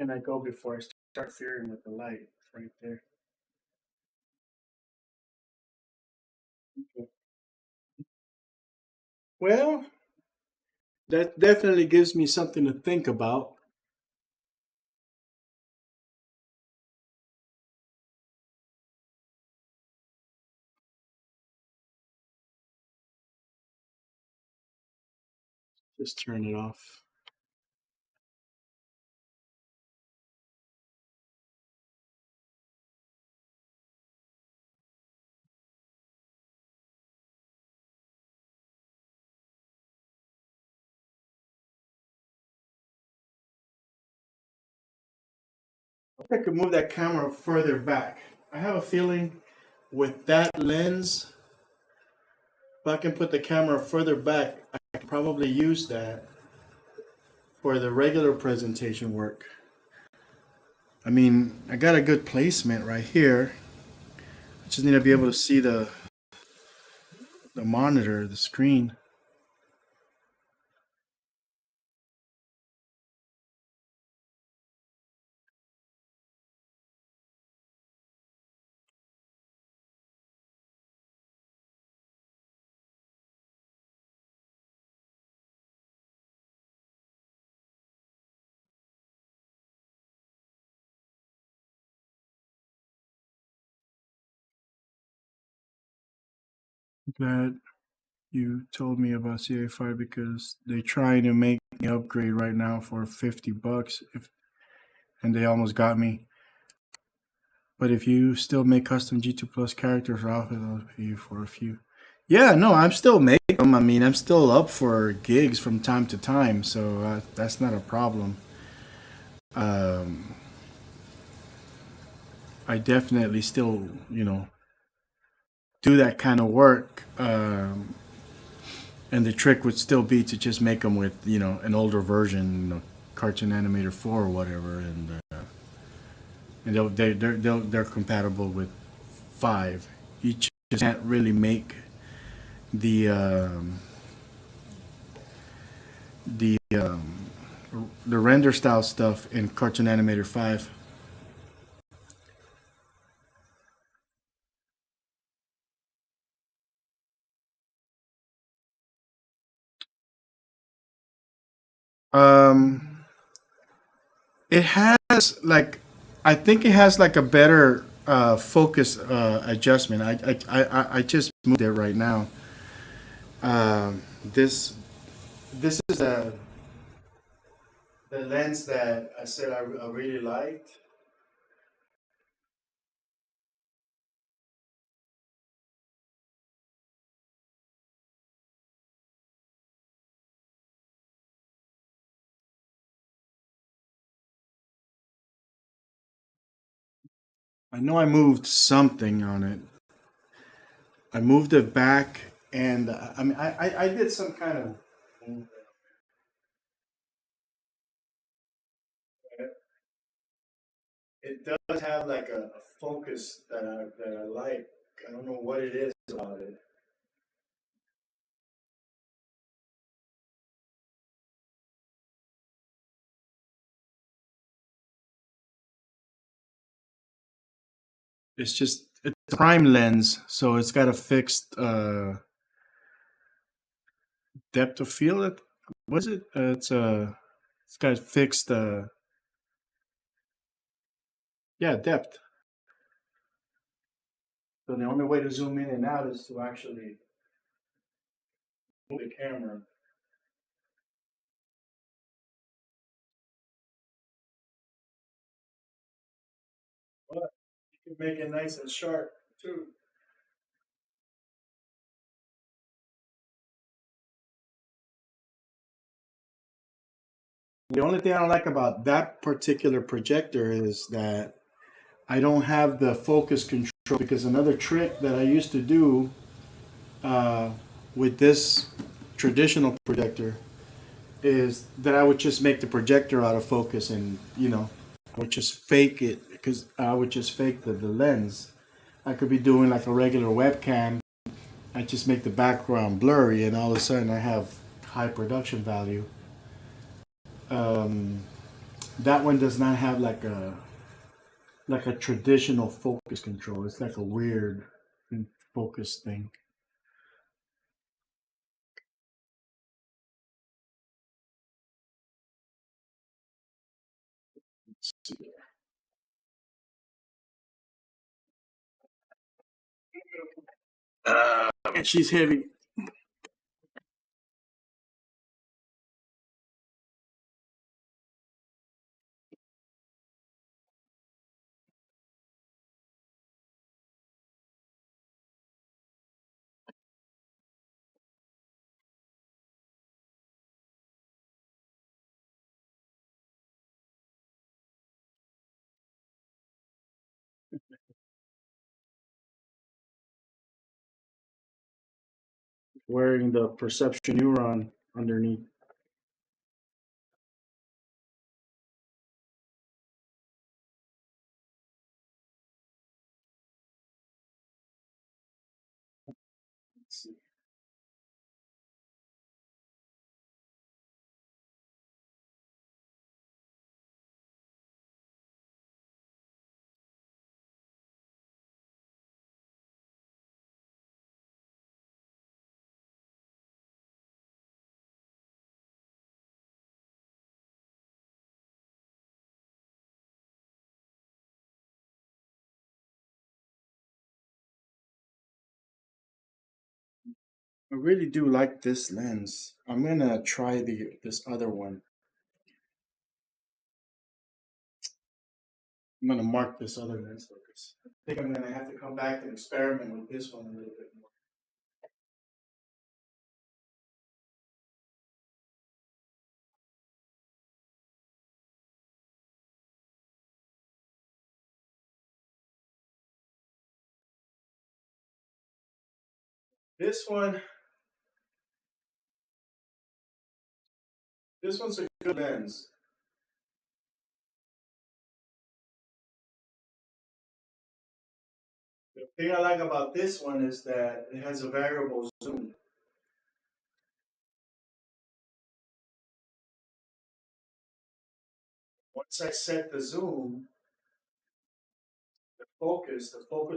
And I go before I start fearing with the light right there. Okay. Well, that definitely gives me something to think about. Just turn it off. I could move that camera further back. I have a feeling with that lens, if I can put the camera further back, I can probably use that for the regular presentation work. I mean, I got a good placement right here. I just need to be able to see the monitor, the screen. Glad you told me about CA5 because they trying to make me upgrade right now for $50 if and they almost got me. But if you still make custom G2 Plus characters, Ralph, I'll pay you for a few. Yeah, no, I'm still making them. I mean, I'm still up for gigs from time to time, so that's not a problem. Um, I definitely still, do that kind of work. And the trick would still be to just make them with, an older version, Cartoon Animator 4 or whatever, and they're compatible with 5. You just can't really make the the render style stuff in Cartoon Animator 5. Um, it has like, I think it has like a better focus adjustment. I just moved it right now. This is the lens that I said I really liked. I know I moved something on it. I moved it back, and I mean, I did some kind of. It does have like a focus that I like. I don't know what it is about it. It's a prime lens, so it's got a fixed depth of field. What is it? It's got fixed yeah, depth. So the only way to zoom in and out is to actually move the camera. But you can make it nice and sharp too. The only thing I don't like about that particular projector is that I don't have the focus control, because another trick that I used to do uh, with this traditional projector is that I would just make the projector out of focus, and I would just fake it, because I would just fake the lens. I could be doing like a regular webcam. I just make the background blurry, and all of a sudden I have high production value. Um, that one does not have like a traditional focus control. It's like a weird focus thing. And she's heavy. Wearing the perception neuron underneath. Let's see. I really do like this lens. I'm gonna try the this other one. I'm gonna mark this other lens focus. I think I'm gonna have to come back and experiment with this one a little bit more. This one, this one's a good lens. The thing I like about this one is that it has a variable zoom. Once I set the zoom, the focus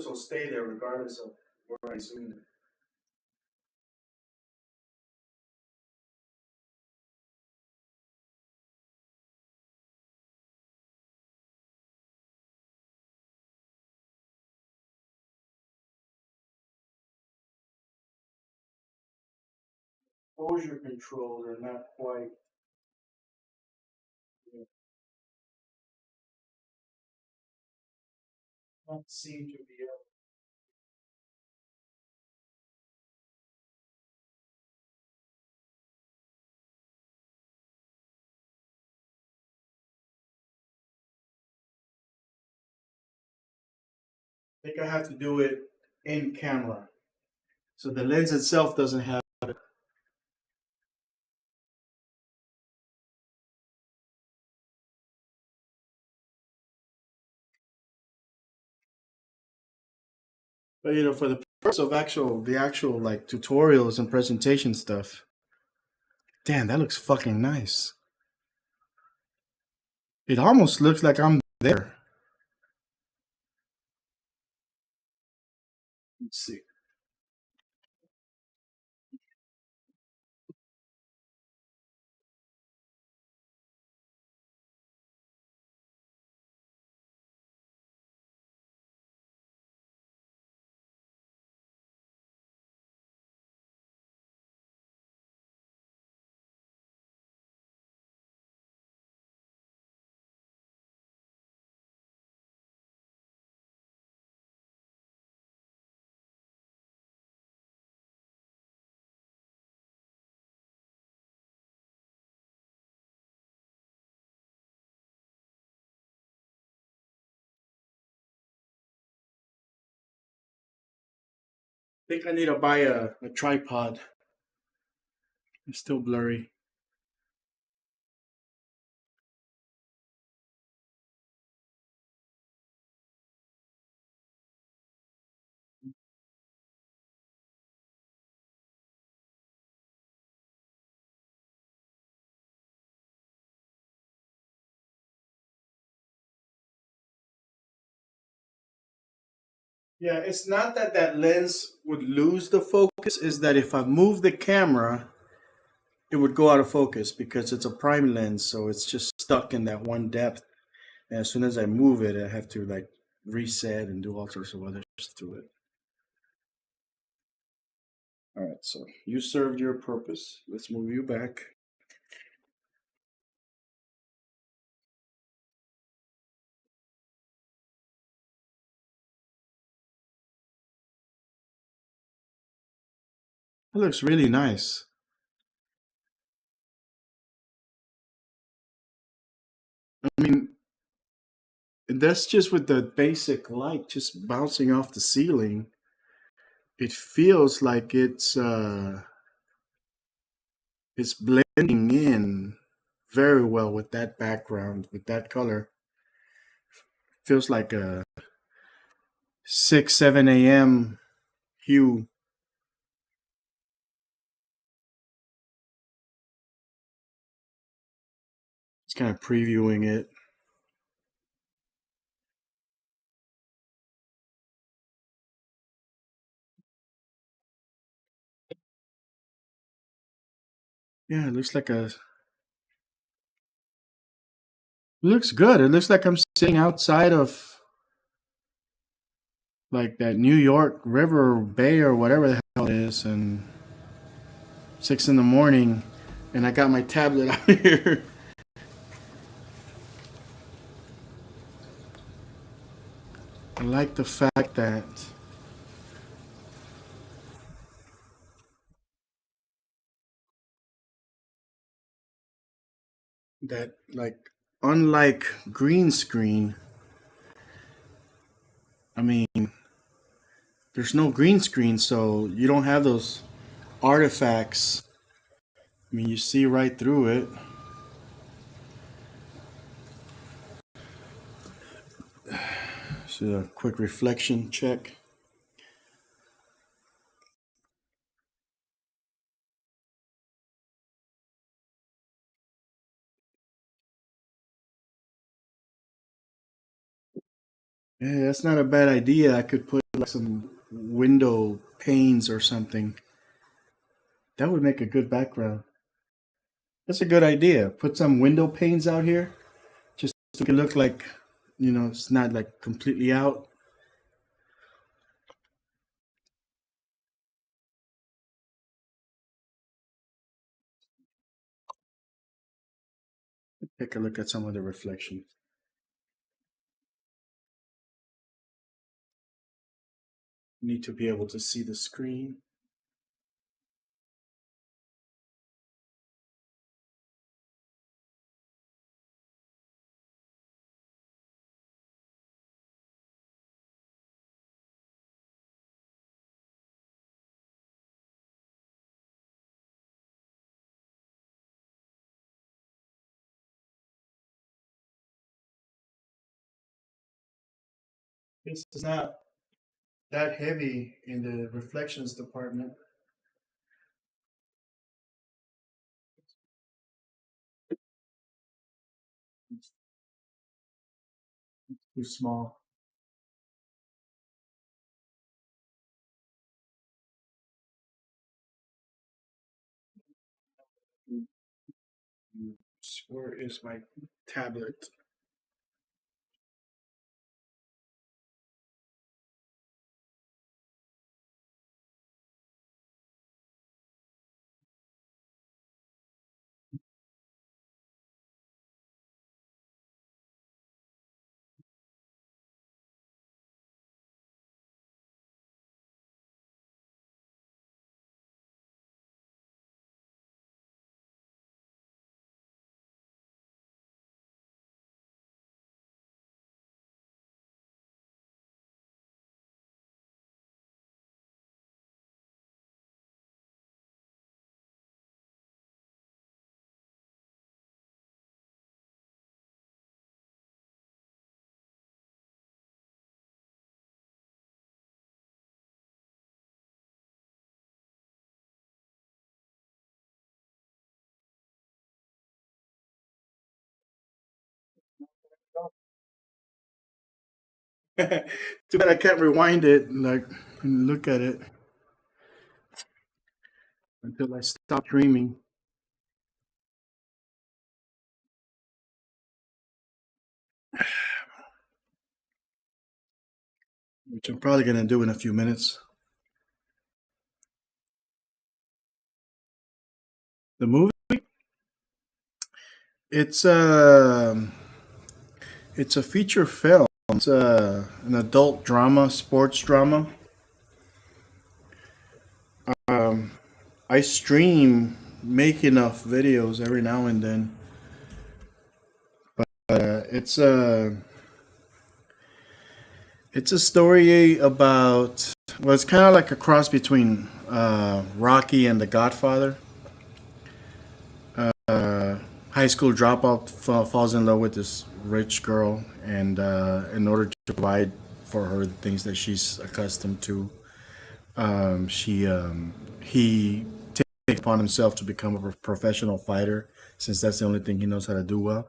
will stay there regardless of where I zoom it. Exposure controls are not quite. Don't seem to be able. I think I have to do it in camera. So the lens itself doesn't have. But for the purpose of the actual like tutorials and presentation stuff, damn, that looks fucking nice. It almost looks like I'm there. Let's see. I think I need to buy a tripod. It's still blurry. Yeah, it's not that that lens would lose the focus, is that if I move the camera, it would go out of focus because it's a prime lens, so it's just stuck in that one depth. And as soon as I move it, I have to like reset and do all sorts of other stuff to it. All right, so you served your purpose. Let's move you back. It looks really nice. I mean, that's just with the basic light just bouncing off the ceiling. It feels like it's blending in very well with that background, with that color. Feels like a 6, 7 a.m. hue. It's kind of previewing it. Yeah, it looks like a. It looks good. It looks like I'm sitting outside of like that New York River Bay or whatever the hell it is, and 6 in the morning, and I got my tablet out here. I like the fact that like unlike green screen, I mean, there's no green screen, so you don't have those artifacts. I mean, you see right through it. So a quick reflection check. Yeah, that's not a bad idea. I could put like some window panes or something. That would make a good background. That's a good idea. Put some window panes out here, just to make it look like, it's not like completely out. Take a look at some of the reflections. Need to be able to see the screen. This is not that heavy in the reflections department. It's too small. Where is my tablet? Too bad I can't rewind it and look at it until I stop dreaming, which I'm probably gonna do in a few minutes. The movie, it's it's a feature film. It's an adult drama, sports drama. Um, I stream, make enough videos every now and then. It's a story about, well, it's kind of like a cross between Rocky and The Godfather. Uh, High school dropout falls in love with this rich girl, and in order to provide for her the things that she's accustomed to, she he takes upon himself to become a professional fighter, since that's the only thing he knows how to do well.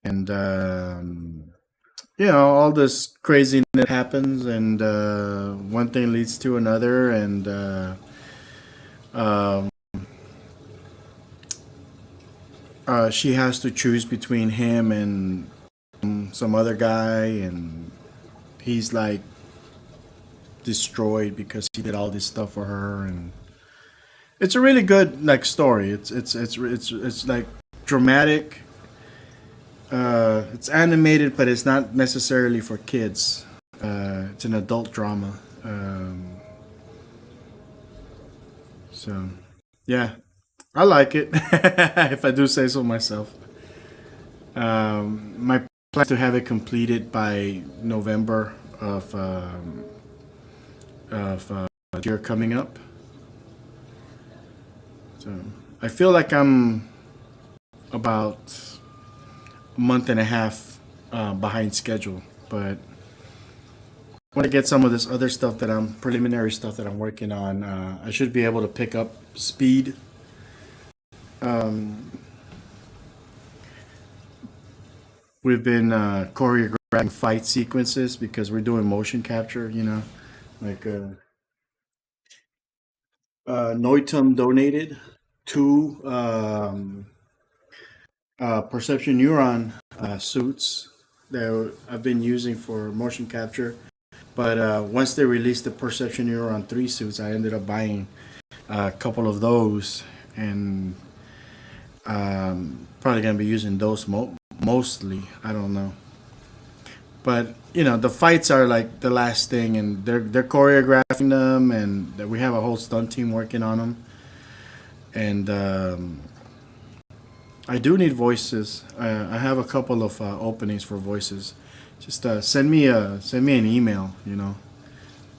And all this craziness happens, and one thing leads to another, and um, she has to choose between him and some other guy, and he's like destroyed because he did all this stuff for her, and it's a really good like story. It's like dramatic. It's animated, but it's not necessarily for kids. It's an adult drama. So, yeah, I like it. If I do say so myself. My plan is to have it completed by November of year coming up. So I feel like I'm about a month and a half behind schedule, but when I get some of this other stuff that I'm preliminary stuff that I'm working on, I should be able to pick up speed. Um, we've been choreographing choreographing fight sequences because we're doing motion capture. Like Noitum donated two perception neuron suits that I've been using for motion capture. But once they released the Perception Neuron 3 suits, I ended up buying a couple of those, and probably gonna be using those mostly. I don't know, but the fights are like the last thing, and they're choreographing them, and we have a whole stunt team working on them, and I do need voices. I have a couple of openings for voices. Just send me an email.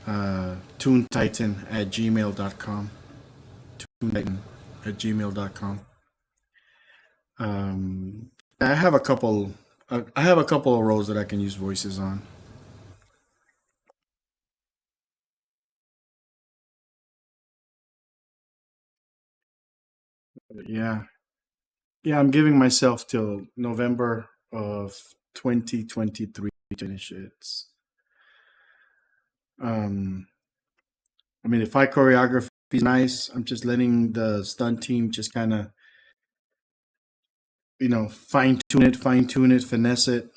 ToonTitan at gmail.com. ToonTitan at gmail.com. Um, I have a couple. I have a couple of roles that I can use voices on. Yeah, yeah. I'm giving myself till November of 2023 to finish it. Um, I mean, the fight choreography is nice. I'm just letting the stunt team just kind of fine tune it, finesse it.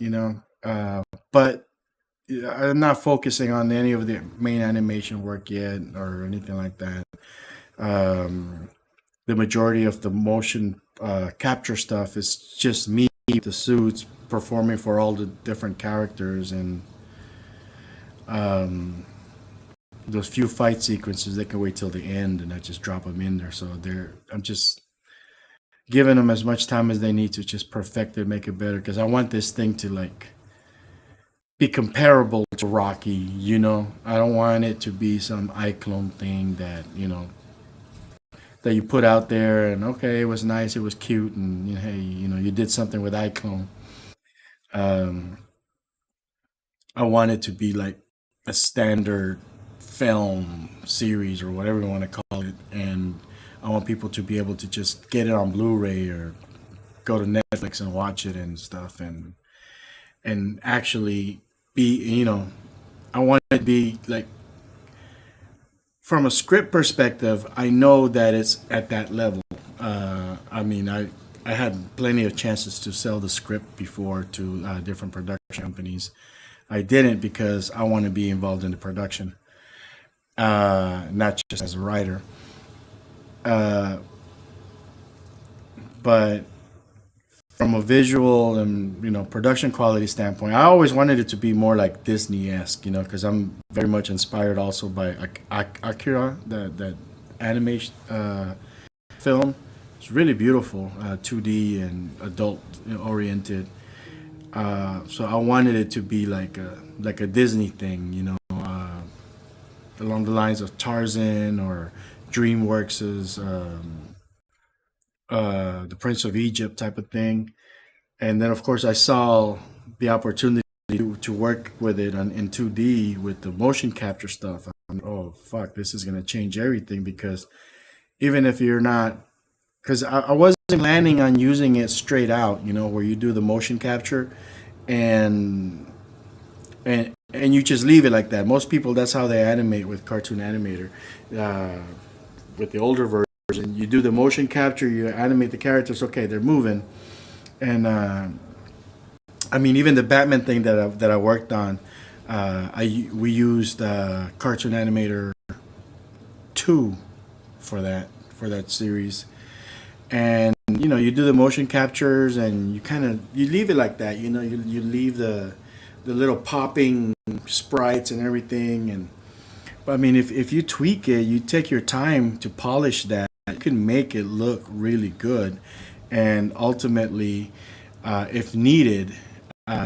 But yeah, I'm not focusing on any of the main animation work yet or anything like that. Um, the majority of the motion capture stuff is just me, the suits, performing for all the different characters, and um, those few fight sequences they can wait till the end, and I just drop them in there. So I'm just giving them as much time as they need to just perfect it, make it better, because I want this thing to like be comparable to Rocky. I don't want it to be some iClone thing that you put out there, and okay, it was nice, it was cute, and hey, you did something with iClone. Um, I want it to be like a standard film series or whatever you want to call it, and I want people to be able to just get it on Blu-ray or go to Netflix and watch it and stuff, and actually be I want it to be like, from a script perspective, I know that it's at that level. I mean, I had plenty of chances to sell the script before to different production companies. I didn't because I want to be involved in the production, not just as a writer. Uh, but from a visual and production quality standpoint, I always wanted it to be more like Disney-esque, because I'm very much inspired also by Akira, that animation film. It's really beautiful, 2D and adult oriented. So I wanted it to be like a Disney thing, along the lines of Tarzan or DreamWorks's The Prince of Egypt type of thing. And then of course I saw the opportunity to work with it in 2D with the motion capture stuff. Oh fuck, this is gonna change everything, because even if you're not, because I wasn't planning on using it straight out, where you do the motion capture and and you just leave it like that. Most people, that's how they animate with Cartoon Animator. Uh, with the older version, you do the motion capture, you animate the characters. Okay, they're moving, and I mean, even the Batman thing that I worked on, we used Cartoon Animator 2 for that series, and you do the motion captures, and you leave it like that. You leave the little popping sprites and everything, and but I mean, if you tweak it, you take your time to polish that, you can make it look really good, and ultimately, if needed,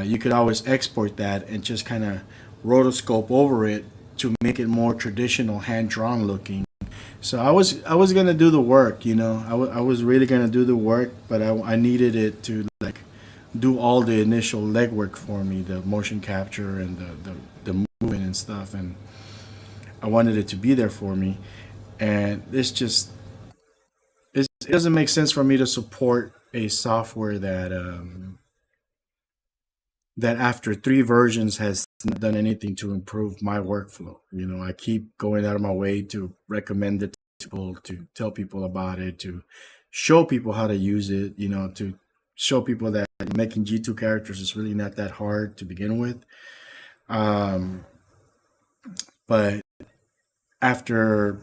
you could always export that and just kind of rotoscope over it to make it more traditional, hand drawn looking. So I was gonna do the work, I was really gonna do the work, but I needed it to like do all the initial legwork for me, the motion capture and the movement and stuff, and I wanted it to be there for me. And it doesn't make sense for me to support a software that that after three versions has not done anything to improve my workflow. I keep going out of my way to recommend it to people, to tell people about it, to show people how to use it, to show people that making G2 characters is really not that hard to begin with. Um, but after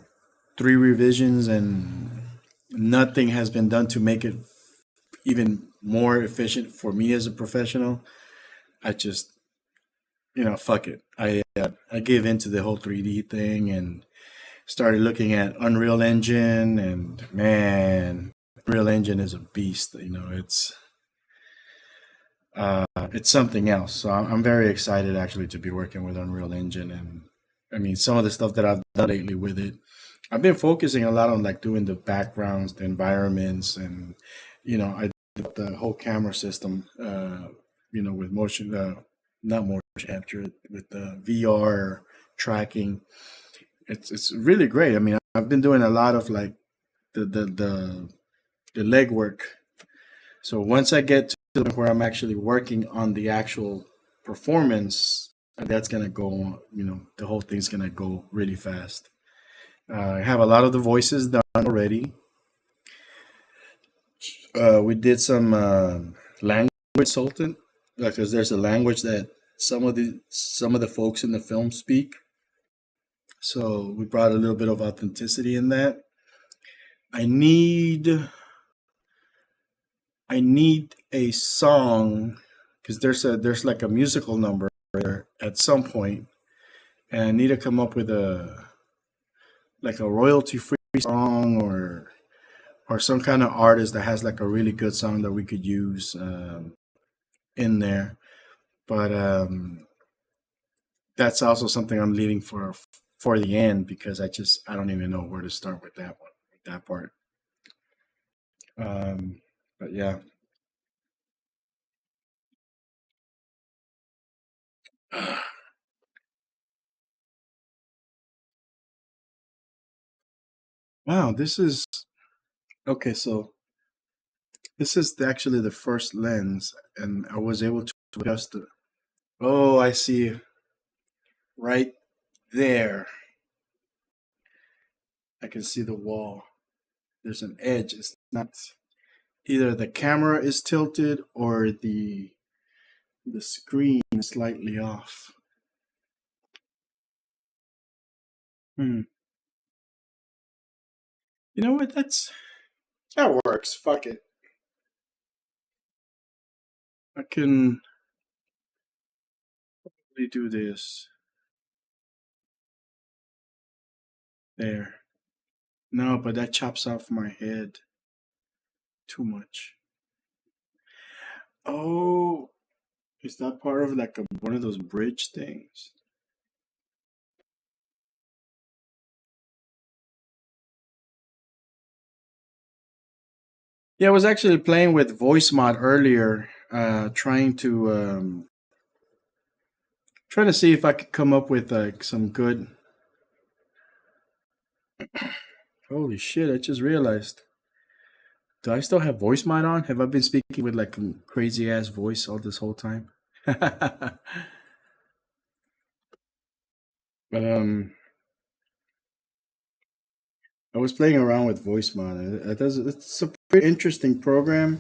three revisions and nothing has been done to make it even more efficient for me as a professional, I just, fuck it. I gave into the whole 3D thing and started looking at Unreal Engine, and man, Unreal Engine is a beast. It's something else. So I'm very excited actually to be working with Unreal Engine, and I mean some of the stuff that I've done lately with it. I've been focusing a lot on like doing the backgrounds, the environments, and I did the whole camera system. With motion, not motion capture, with the VR tracking. It's really great. I mean, I've been doing a lot of like the legwork. So once I get to the point where I'm actually working on the actual performance, that's gonna go. The whole thing's gonna go really fast. I have a lot of the voices done already. We did some language consultant because there's a language that some of the folks in the film speak. So we brought a little bit of authenticity in that. I need I need a song because there's like a musical number there at some point, and I need to come up with a like a royalty free song or some kind of artist that has like a really good song that we could use in there. But that's also something I'm leaving for the end because I don't even know where to start with that one, with that part. But yeah. Wow, this is okay. So this is actually the first lens, and I was able to adjust it. Oh, I see. Right there, I can see the wall. There's an edge. It's not either the camera is tilted or the screen is slightly off. Hmm. You know what? That works. Fuck it. I can really do this. There. No, but that chops off my head too much. Oh, is that part of like one of those bridge things? Yeah, I was actually playing with voice mod earlier, trying to see if I could come up with like some good. Holy shit! I just realized. Do I still have voice mod on? Have I been speaking with like a crazy ass voice all this whole time? But I was playing around with voice mod. It's a pretty interesting program,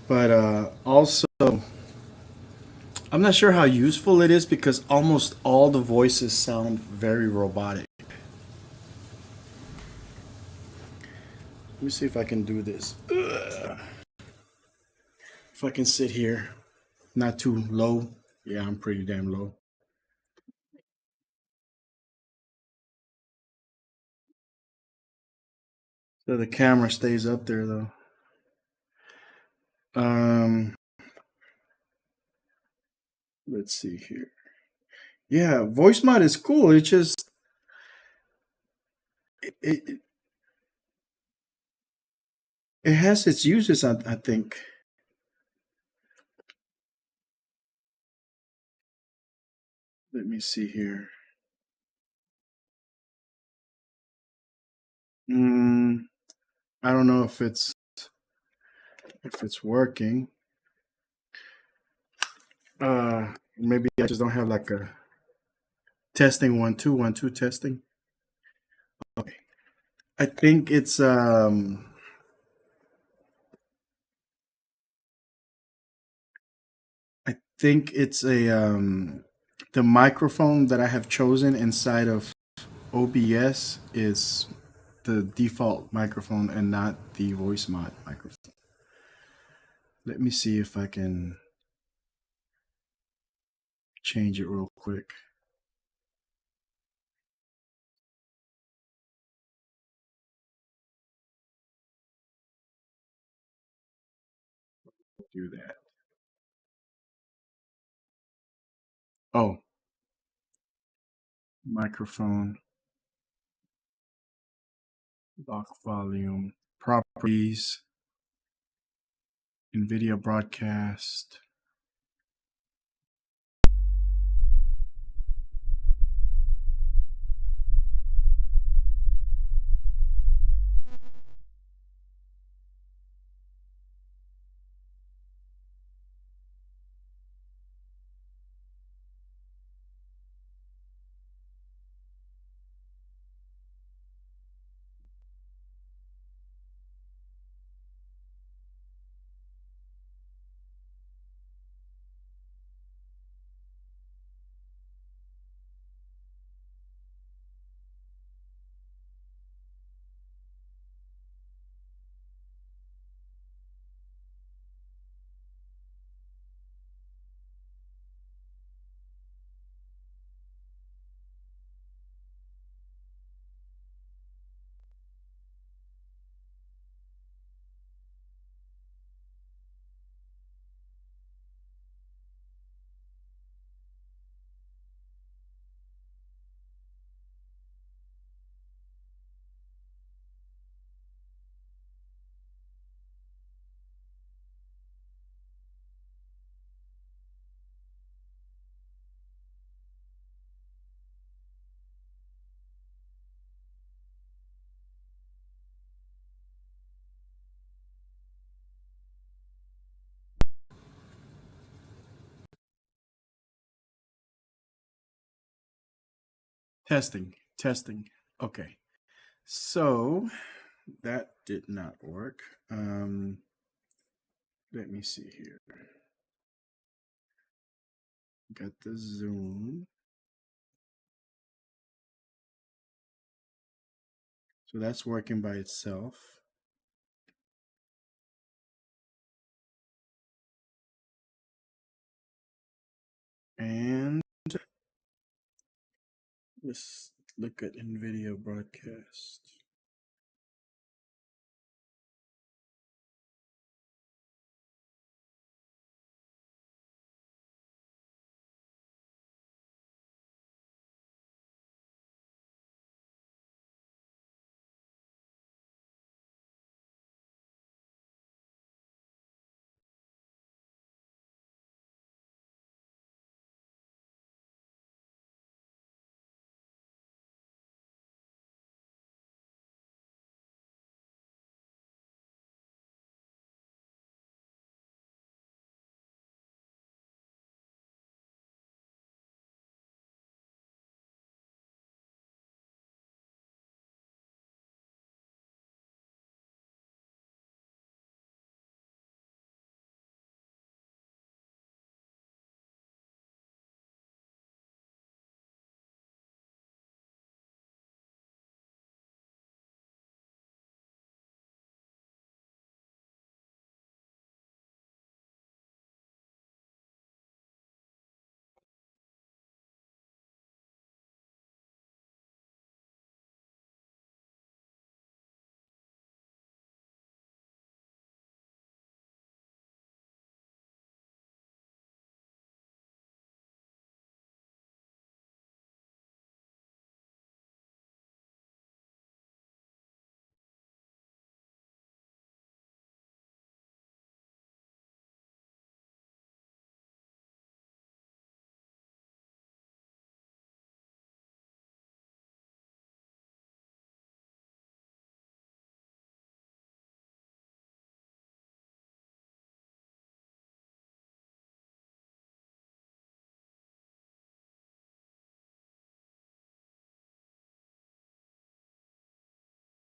but also I'm not sure how useful it is because almost all the voices sound very robotic. Let me see if I can do this. Ugh. If I can sit here, not too low. Yeah, I'm pretty damn low. So the camera stays up there though. Um, let's see here. Yeah, voice mod is cool. It just it it has its uses. I think. Let me see here. Mm, I don't know if it's working. Maybe I just don't have like a testing 1 2 1 2 testing. Okay. I think it's I think it's a the microphone that I have chosen inside of OBS is the default microphone and not the voice mod microphone. Let me see if I can change it real quick. Do that. Oh, microphone, lock volume, properties, NVIDIA broadcast. Testing, testing. Okay. So that did not work. Let me see here. Got the Zoom. So that's working by itself. And let's look at NVIDIA broadcast.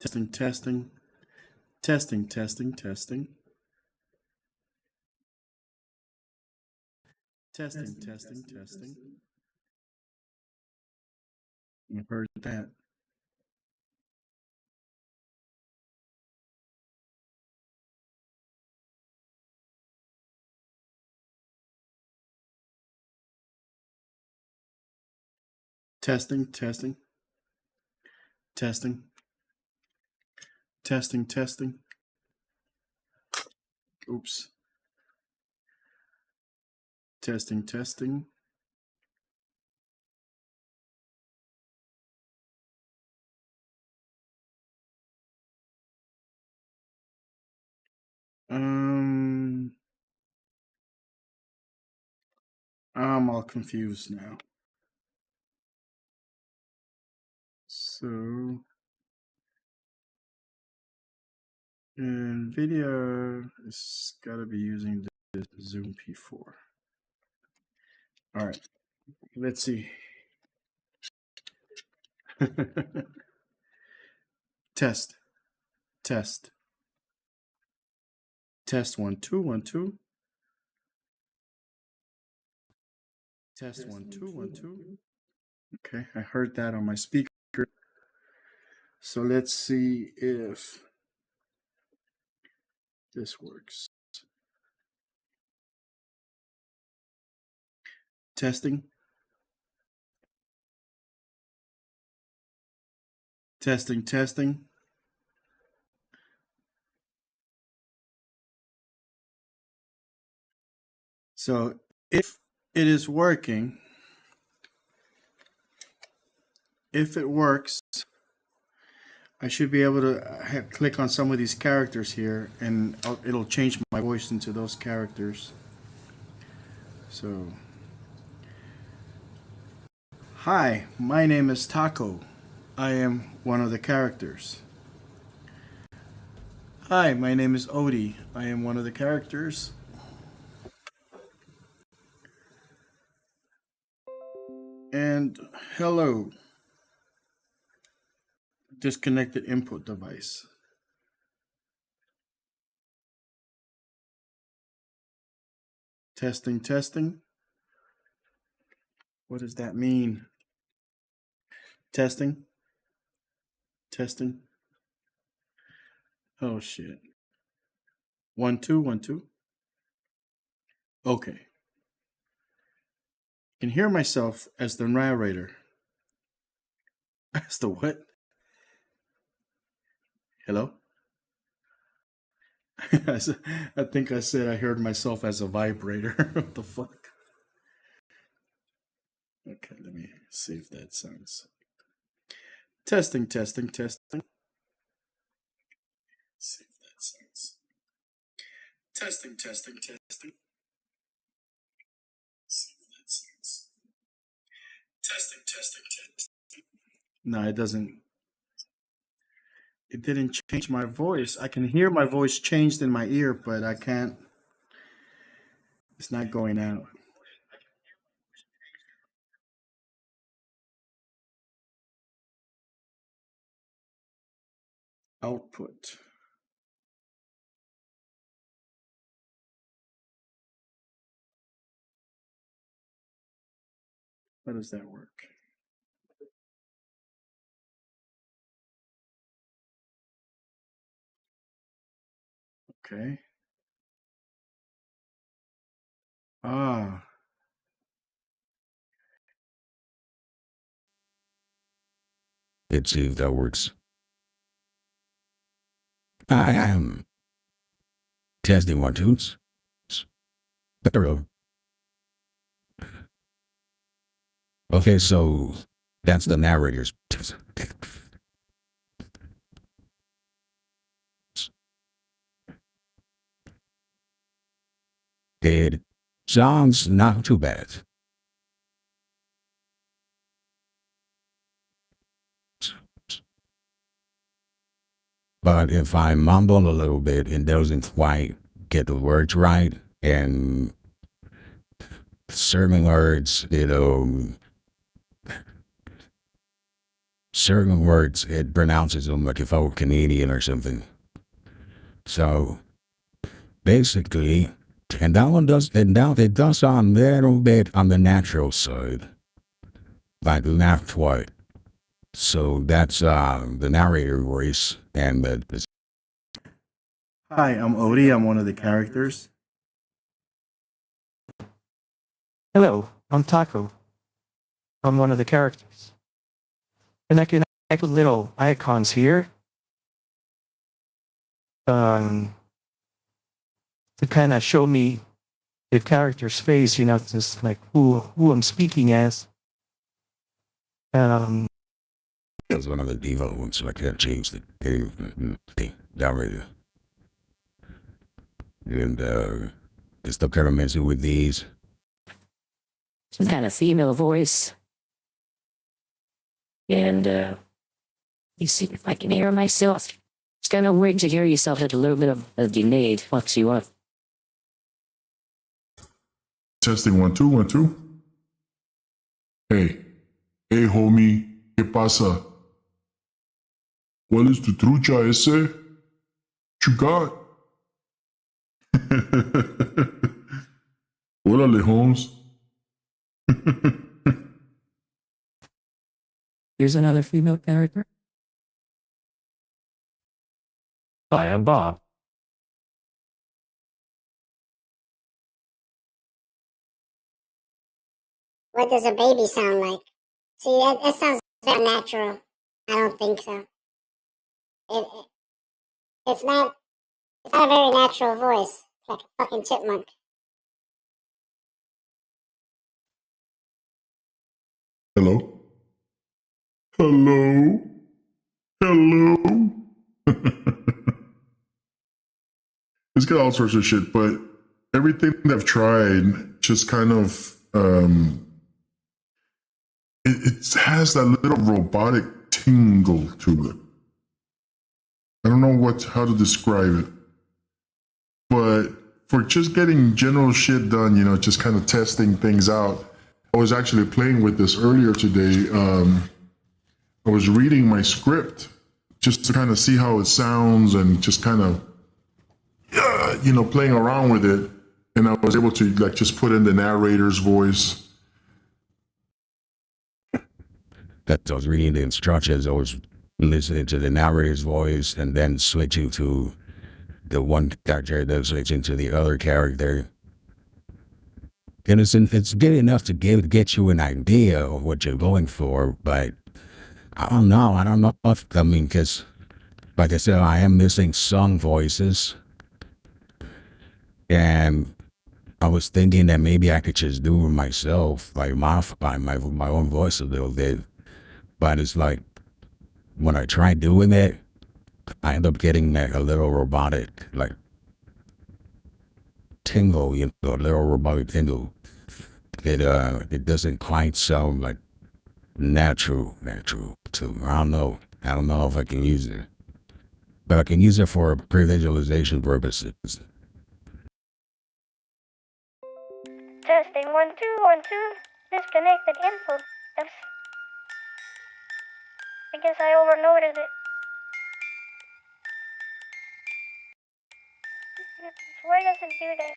Testing, testing, testing, testing, testing, testing, testing, testing. I've heard that. Testing, testing, testing, testing, testing. Oops. Testing, testing. Um, I'm all confused now. So, NVIDIA is got to be using the Zoom P4. All right, let's see. Test, test, test 1 2 1 2. Test 1 2 1 2. Okay, I heard that on my speaker. So let's see if this works. Testing, testing, testing. So if it is working, if it works, I should be able to click on some of these characters here and it'll change my voice into those characters. So, hi, my name is Taco. I am one of the characters. Hi, my name is Odie. I am one of the characters. And hello, disconnected input device. Testing, testing. What does that mean? Testing, testing. Oh shit. 1 2 1 2. Okay. I can hear myself as the narrator. As the what? Hello? I think I said I heard myself as a vibrator. What the fuck? Okay, let me see if that sounds. Testing, testing, testing. See if that sounds. Testing, testing, testing. See if that sounds. Testing, testing, testing. No, it doesn't. It didn't change my voice. I can hear my voice changed in my ear, but I can't. It's not going out. Output. How does that work? Okay. Ah, Let's see if that works. I am testing 1 2. Okay, so that's the narrator's. It sounds not too bad. But if I mumble a little bit and doesn't quite get the words right, and certain words, certain words, it pronounces them like if I were Canadian or something. So basically, and that one does, and now it does sound a little bit on the natural side, like not quite. So that's the narrator voice, and the Hi, I'm Odie. I'm one of the characters. Hello, I'm Taco. I'm one of the characters. And I can act with little icons here. To kind of show me the character's face, just like who I'm speaking as. is one of the default ones, so I can't change the narrator. And it's the kind of messing with these. Some kind of female voice. And you see if I can hear myself. It's kind of weird to hear yourself at a little bit of a delayed. Fucks you up. Testing 1 2 1 2. Hey, homie, ¿qué pasa? ¿Cuál es tu trucha ese? What you got? Órale, Holmes. Here's another female character. Hi, I'm Bob. What does a baby sound like? See, that sounds very natural. I don't think so. It's not a very natural voice. It's like a fucking chipmunk. Hello? Hello? Hello? It's got all sorts of shit, but everything that I've tried just kind of it has that little robotic tingle to it. I don't know how to describe it, but for just getting general shit done, just kind of testing things out. I was actually playing with this earlier today. I was reading my script just to kind of see how it sounds and just kind of, playing around with it. And I was able to just put in the narrator's voice. That I was reading the instructions, I was listening to the narrator's voice and then switching to the one character, then switching to the other character. And it's good enough to get you an idea of what you're going for, but I don't know if, because, like I said, I am missing some voices. And I was thinking that maybe I could just do it myself, like modify my own voice a little bit. But it's like, when I try doing it, I end up getting like a little robotic, like, tingle, a little robotic tingle. It doesn't quite sound like natural to, I don't know if I can use it. But I can use it for pre-visualization purposes. Testing 1 2 1 2. Disconnected input. Yes. I guess I overloaded it. Why does it do that?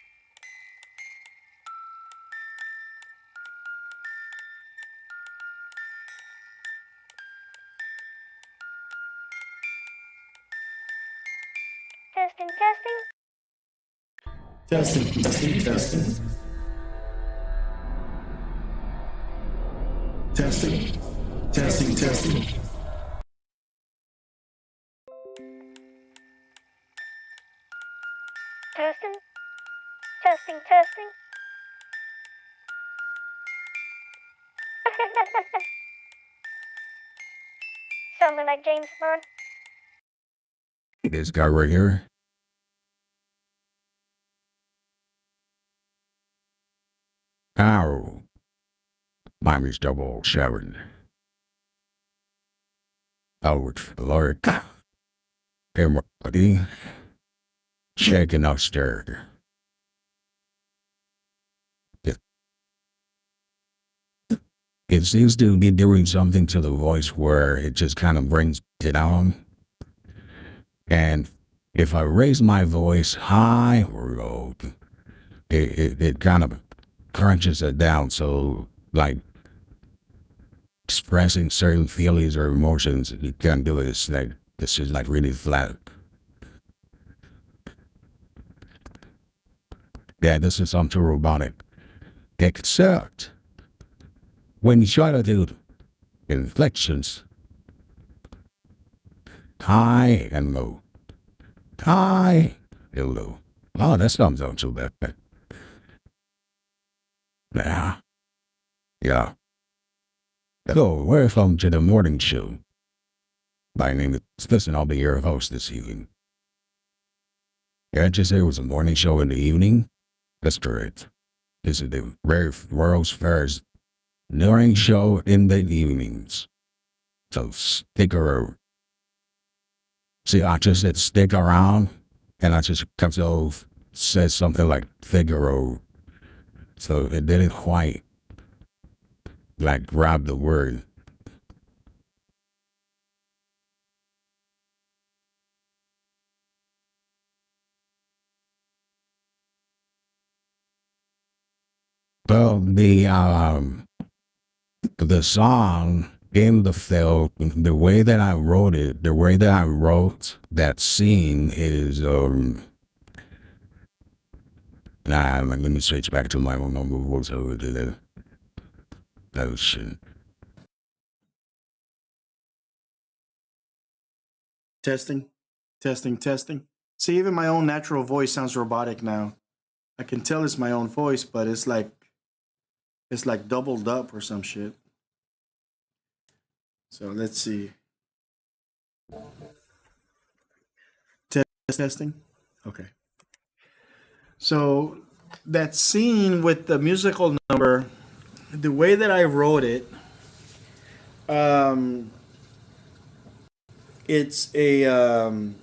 Testing. Testing. Testing. Sounding like James Bond. This guy right here. Ow. Mommy's double showered. Howard Lord. Everybody. Checking upstairs. it seems to be doing something to the voice where it just kind of brings it down. And if I raise my voice high or low, it kind of crunches it down. So, like, expressing certain feelings or emotions, you can't do it. It's like, this is like really flat. Yeah, this is something robotic. Except when you try to do inflections, high and low, high and low. Oh, that sounds not too bad. Yeah. Yeah. Hello, welcome to the morning show. My name is Listen, I'll be your host this evening. Can't you say it was a morning show in the evening? That's correct. This is the world's first morning show in the evenings. So stick around. See, I just said stick around, and I just comes over, said something like Figaro. So it didn't quite like grab the word. Well, the song in the film, the way that I wrote it, the way that I wrote that scene is let me switch back to my own voice over to the ocean. Testing, testing, testing. See, even my own natural voice sounds robotic now. I can tell it's my own voice, but it's like doubled up or some shit. So let's see. Testing. Okay. So that scene with the musical number, the way that I wrote it, um, it's a um,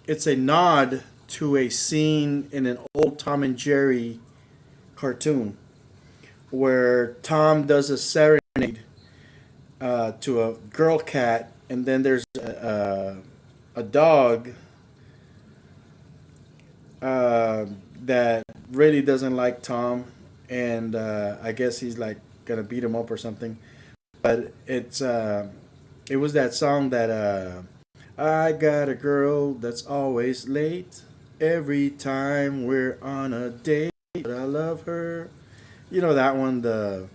it's a nod to a scene in an old Tom and Jerry cartoon where Tom does a serenade to a girl cat, and then there's a dog that really doesn't like Tom, and I guess he's like gonna beat him up or something. But it was that song that I got a girl that's always late every time we're on a date. But I love her. You know that one, the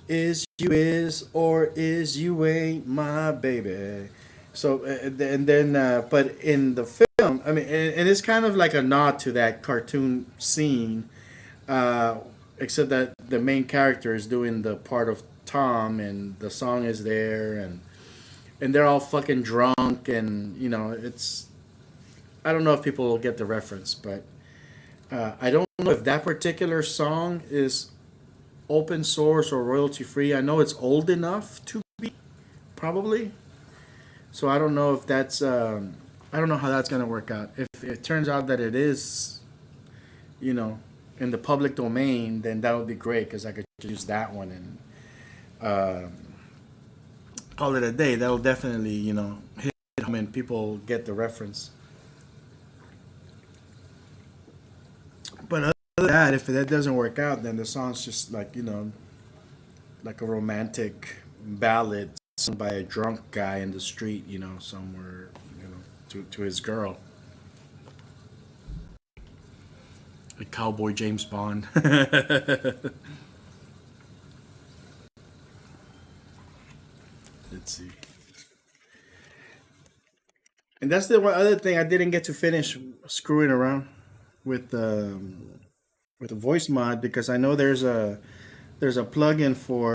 is you is or is you ain't my baby. So and then but in the film, I mean, and it's kind of like a nod to that cartoon scene, uh, except that the main character is doing the part of Tom, and the song is there, and they're all fucking drunk, and you know it's. I don't know if people will get the reference, but I don't know if that particular song is open source or royalty free. I know it's old enough to be, probably. So I don't know if that's. I don't know how that's gonna work out. If it turns out that it is, you know, in the public domain, then that would be great because I could use that one and call it a day. That'll definitely, you know, hit home and people get the reference. But other than that, if that doesn't work out, then the song's just like, you know, like a romantic ballad sung by a drunk guy in the street, you know, somewhere, you know, to his girl. Like Cowboy James Bond. Let's see. And that's the one other thing I didn't get to finish screwing around with with the voice mod because I know there's a plugin for,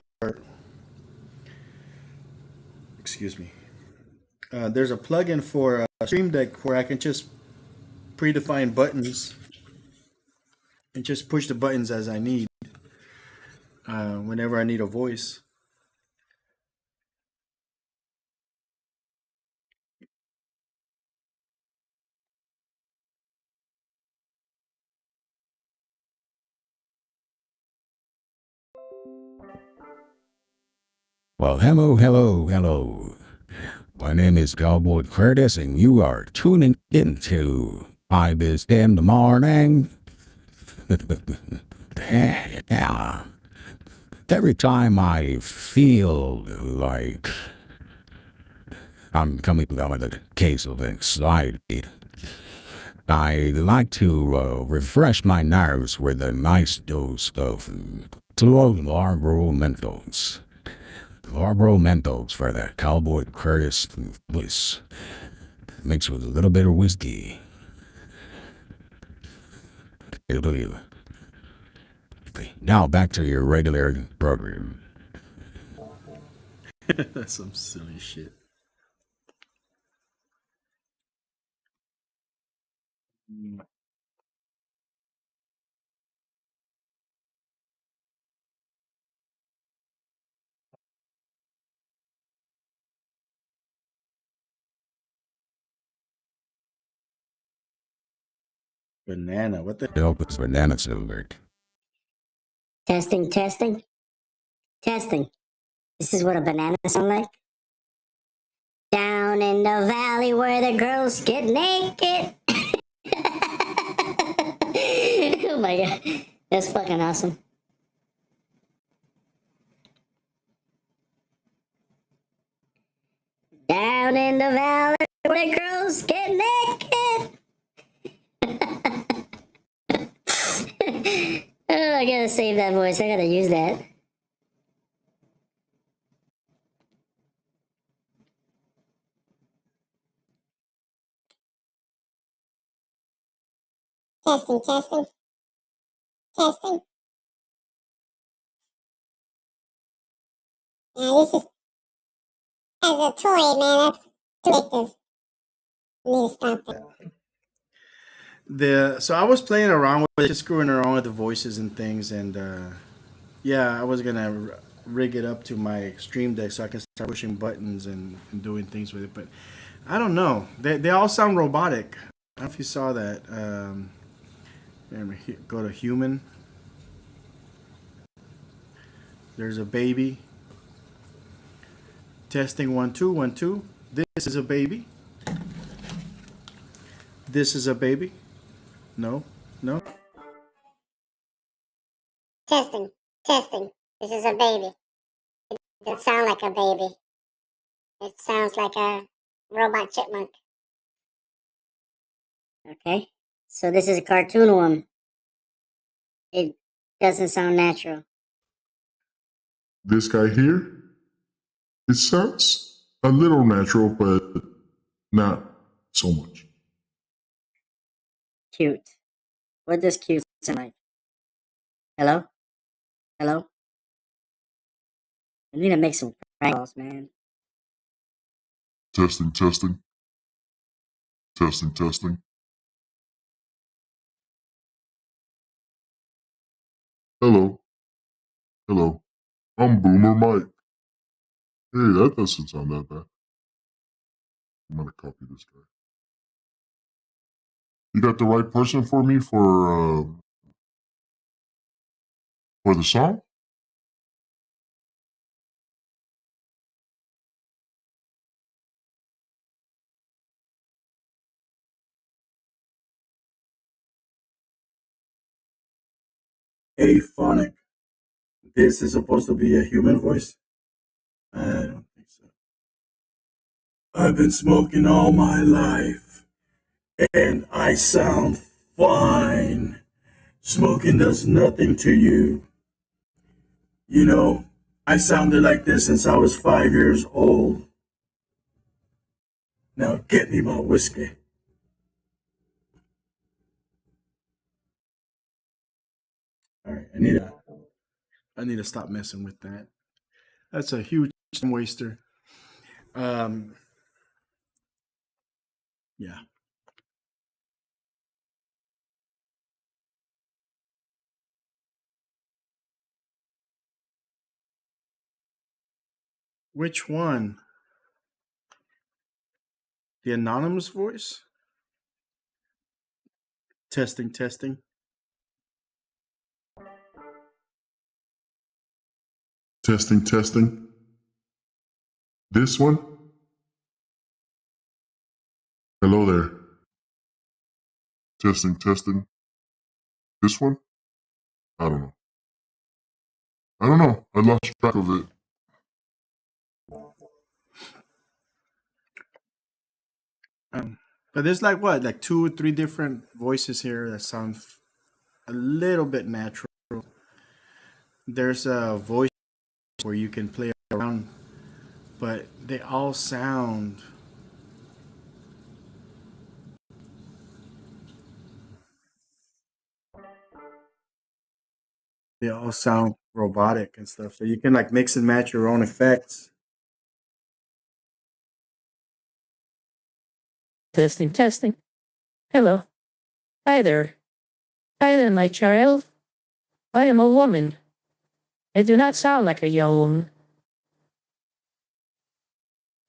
excuse me, there's a plugin for Stream Deck where I can just predefine buttons and just push the buttons as I need whenever I need a voice. Well, hello. My name is Cowboy Curtis, and you are tuning into Ibis in the Morning. Yeah. Every time I feel like I'm coming down with a case of anxiety, I like to refresh my nerves with a nice dose of Marlboro Mentos. Marlboro Mentos for that Cowboy Curtis bliss, mixed with a little bit of whiskey. It'll do you. Now back to your regular program. That's some silly shit. Banana. What the? Help us banana silver. Testing, testing, testing. This is what a banana sound like. Down in the valley where the girls get naked. Oh my god, that's fucking awesome. Down in the valley where the girls get naked. Oh, I gotta save that voice. I gotta use that. Testing, testing, testing. Yeah, this is as a toy, man. That's too addictive. I need to stop that. So I was playing around with it, just screwing around with the voices and things, and yeah, I was gonna rig it up to my Stream Deck so I can start pushing buttons and doing things with it. But I don't know. They all sound robotic. I don't know if you saw that. Go to human. There's a baby. Testing 1 2 1 2. This is a baby. This is a baby. No, no. Testing, testing. This is a baby. It doesn't sound like a baby. It sounds like a robot chipmunk. Okay, so this is a cartoon one. It doesn't sound natural. This guy here, it sounds a little natural, but not so much. Cute. What does cute sound like? Hello? Hello? I need to make some prank calls, man. Testing, testing. Testing, testing. Hello. Hello. I'm Boomer Mike. Hey, that doesn't sound that bad. I'm gonna copy this guy. You got the right person for me for the song? Hey, Phonic. This is supposed to be a human voice? I don't think so. I've been smoking all my life, and I sound fine. Smoking does nothing to you. You know, I sounded like this since I was 5 years old. Now get me my whiskey. All right, I need to stop messing with that. That's a huge waster. Yeah. Which one? The anonymous voice? Testing, testing. Testing, testing. This one? Hello there. Testing, testing. This one? I don't know. I don't know. I lost track of it. But there's like what, like 2 or 3 different voices here that sound a little bit natural. There's a voice where you can play around, but they all sound robotic and stuff. So you can like mix and match your own effects. Testing, testing. Hello. Hi there. Hi there, my child. I am a woman. I do not sound like a young woman.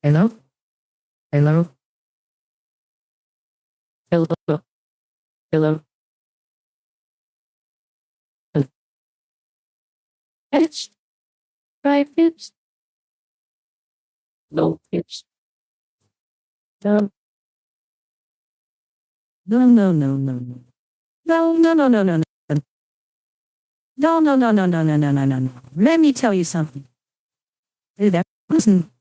Hello? Hello? Hello? Hello? Pitch? High pitch? Low pitch? No. No, no, no, no, no. No, no, no, no, no, no. No, no, no, no, no, no, no, no, no, no. Let me tell you something. That wasn't.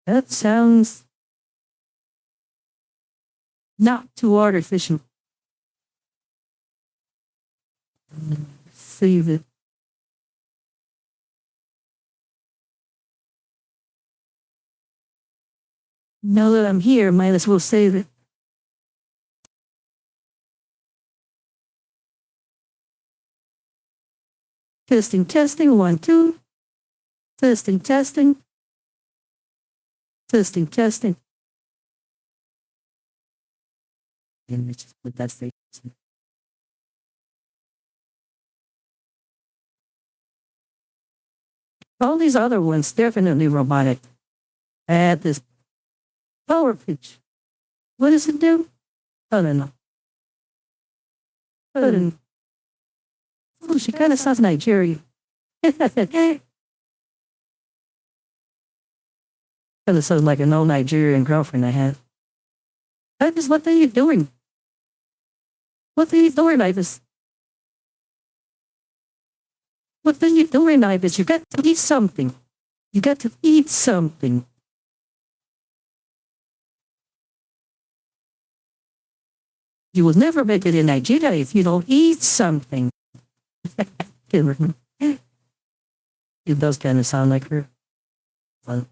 That sounds not too artificial. Save it. Now that I'm here, might as well save it. Testing, testing, 1, 2. Testing, testing. Testing, testing. And let's just put that straight. All these other ones, definitely robotic. Add this power pitch. What does it do? I don't know. I don't know. Oh, she kind of sounds Nigerian. Kind of sounds like an old Nigerian girlfriend I had. Ibis, what are you doing? What are you doing, Ibis? What are you doing, Ibis? You got to eat something. You got to eat something. You will never make it in Nigeria if you don't eat something. It does kind of sound like her. Well,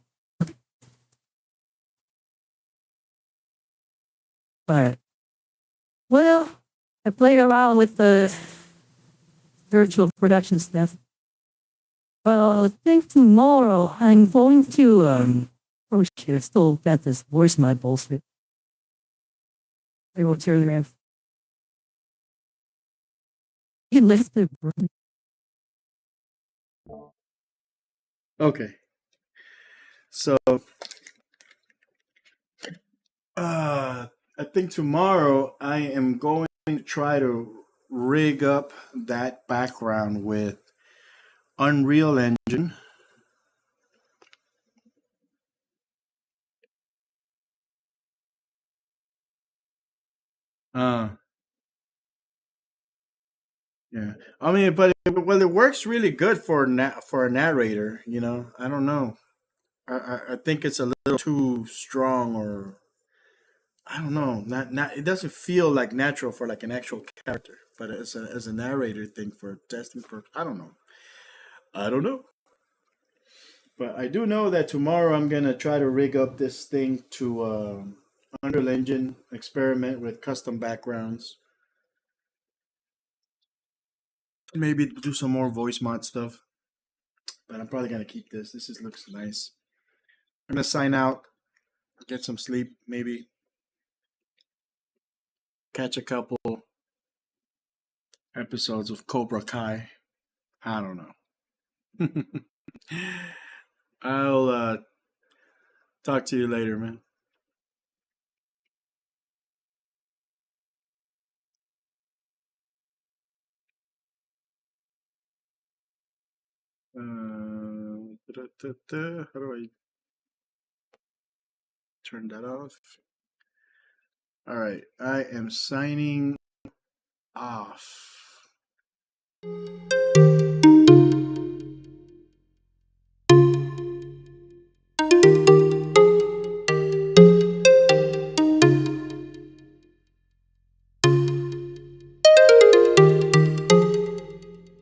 alright. Well, I played around with the virtual production stuff. Well, I think tomorrow I'm going to, oh shit, I still got this voice my bullshit. I will turn around. He left the room. Okay. So I think tomorrow I am going to try to rig up that background with Unreal Engine. Uh, yeah. I mean, but it works really good for for a narrator. You know, I don't know. I think it's a little too strong, or I don't know. Not it doesn't feel like natural for like an actual character, but as a narrator thing for testing for I don't know. I don't know. But I do know that tomorrow I'm gonna try to rig up this thing to Unreal Engine, experiment with custom backgrounds, maybe do some more voice mod stuff. But I'm probably gonna keep this. Looks nice. I'm gonna sign out, get some sleep, maybe catch a couple episodes of Cobra Kai. I don't know. I'll talk to you later, man. How do I turn that off? All right, I am signing off.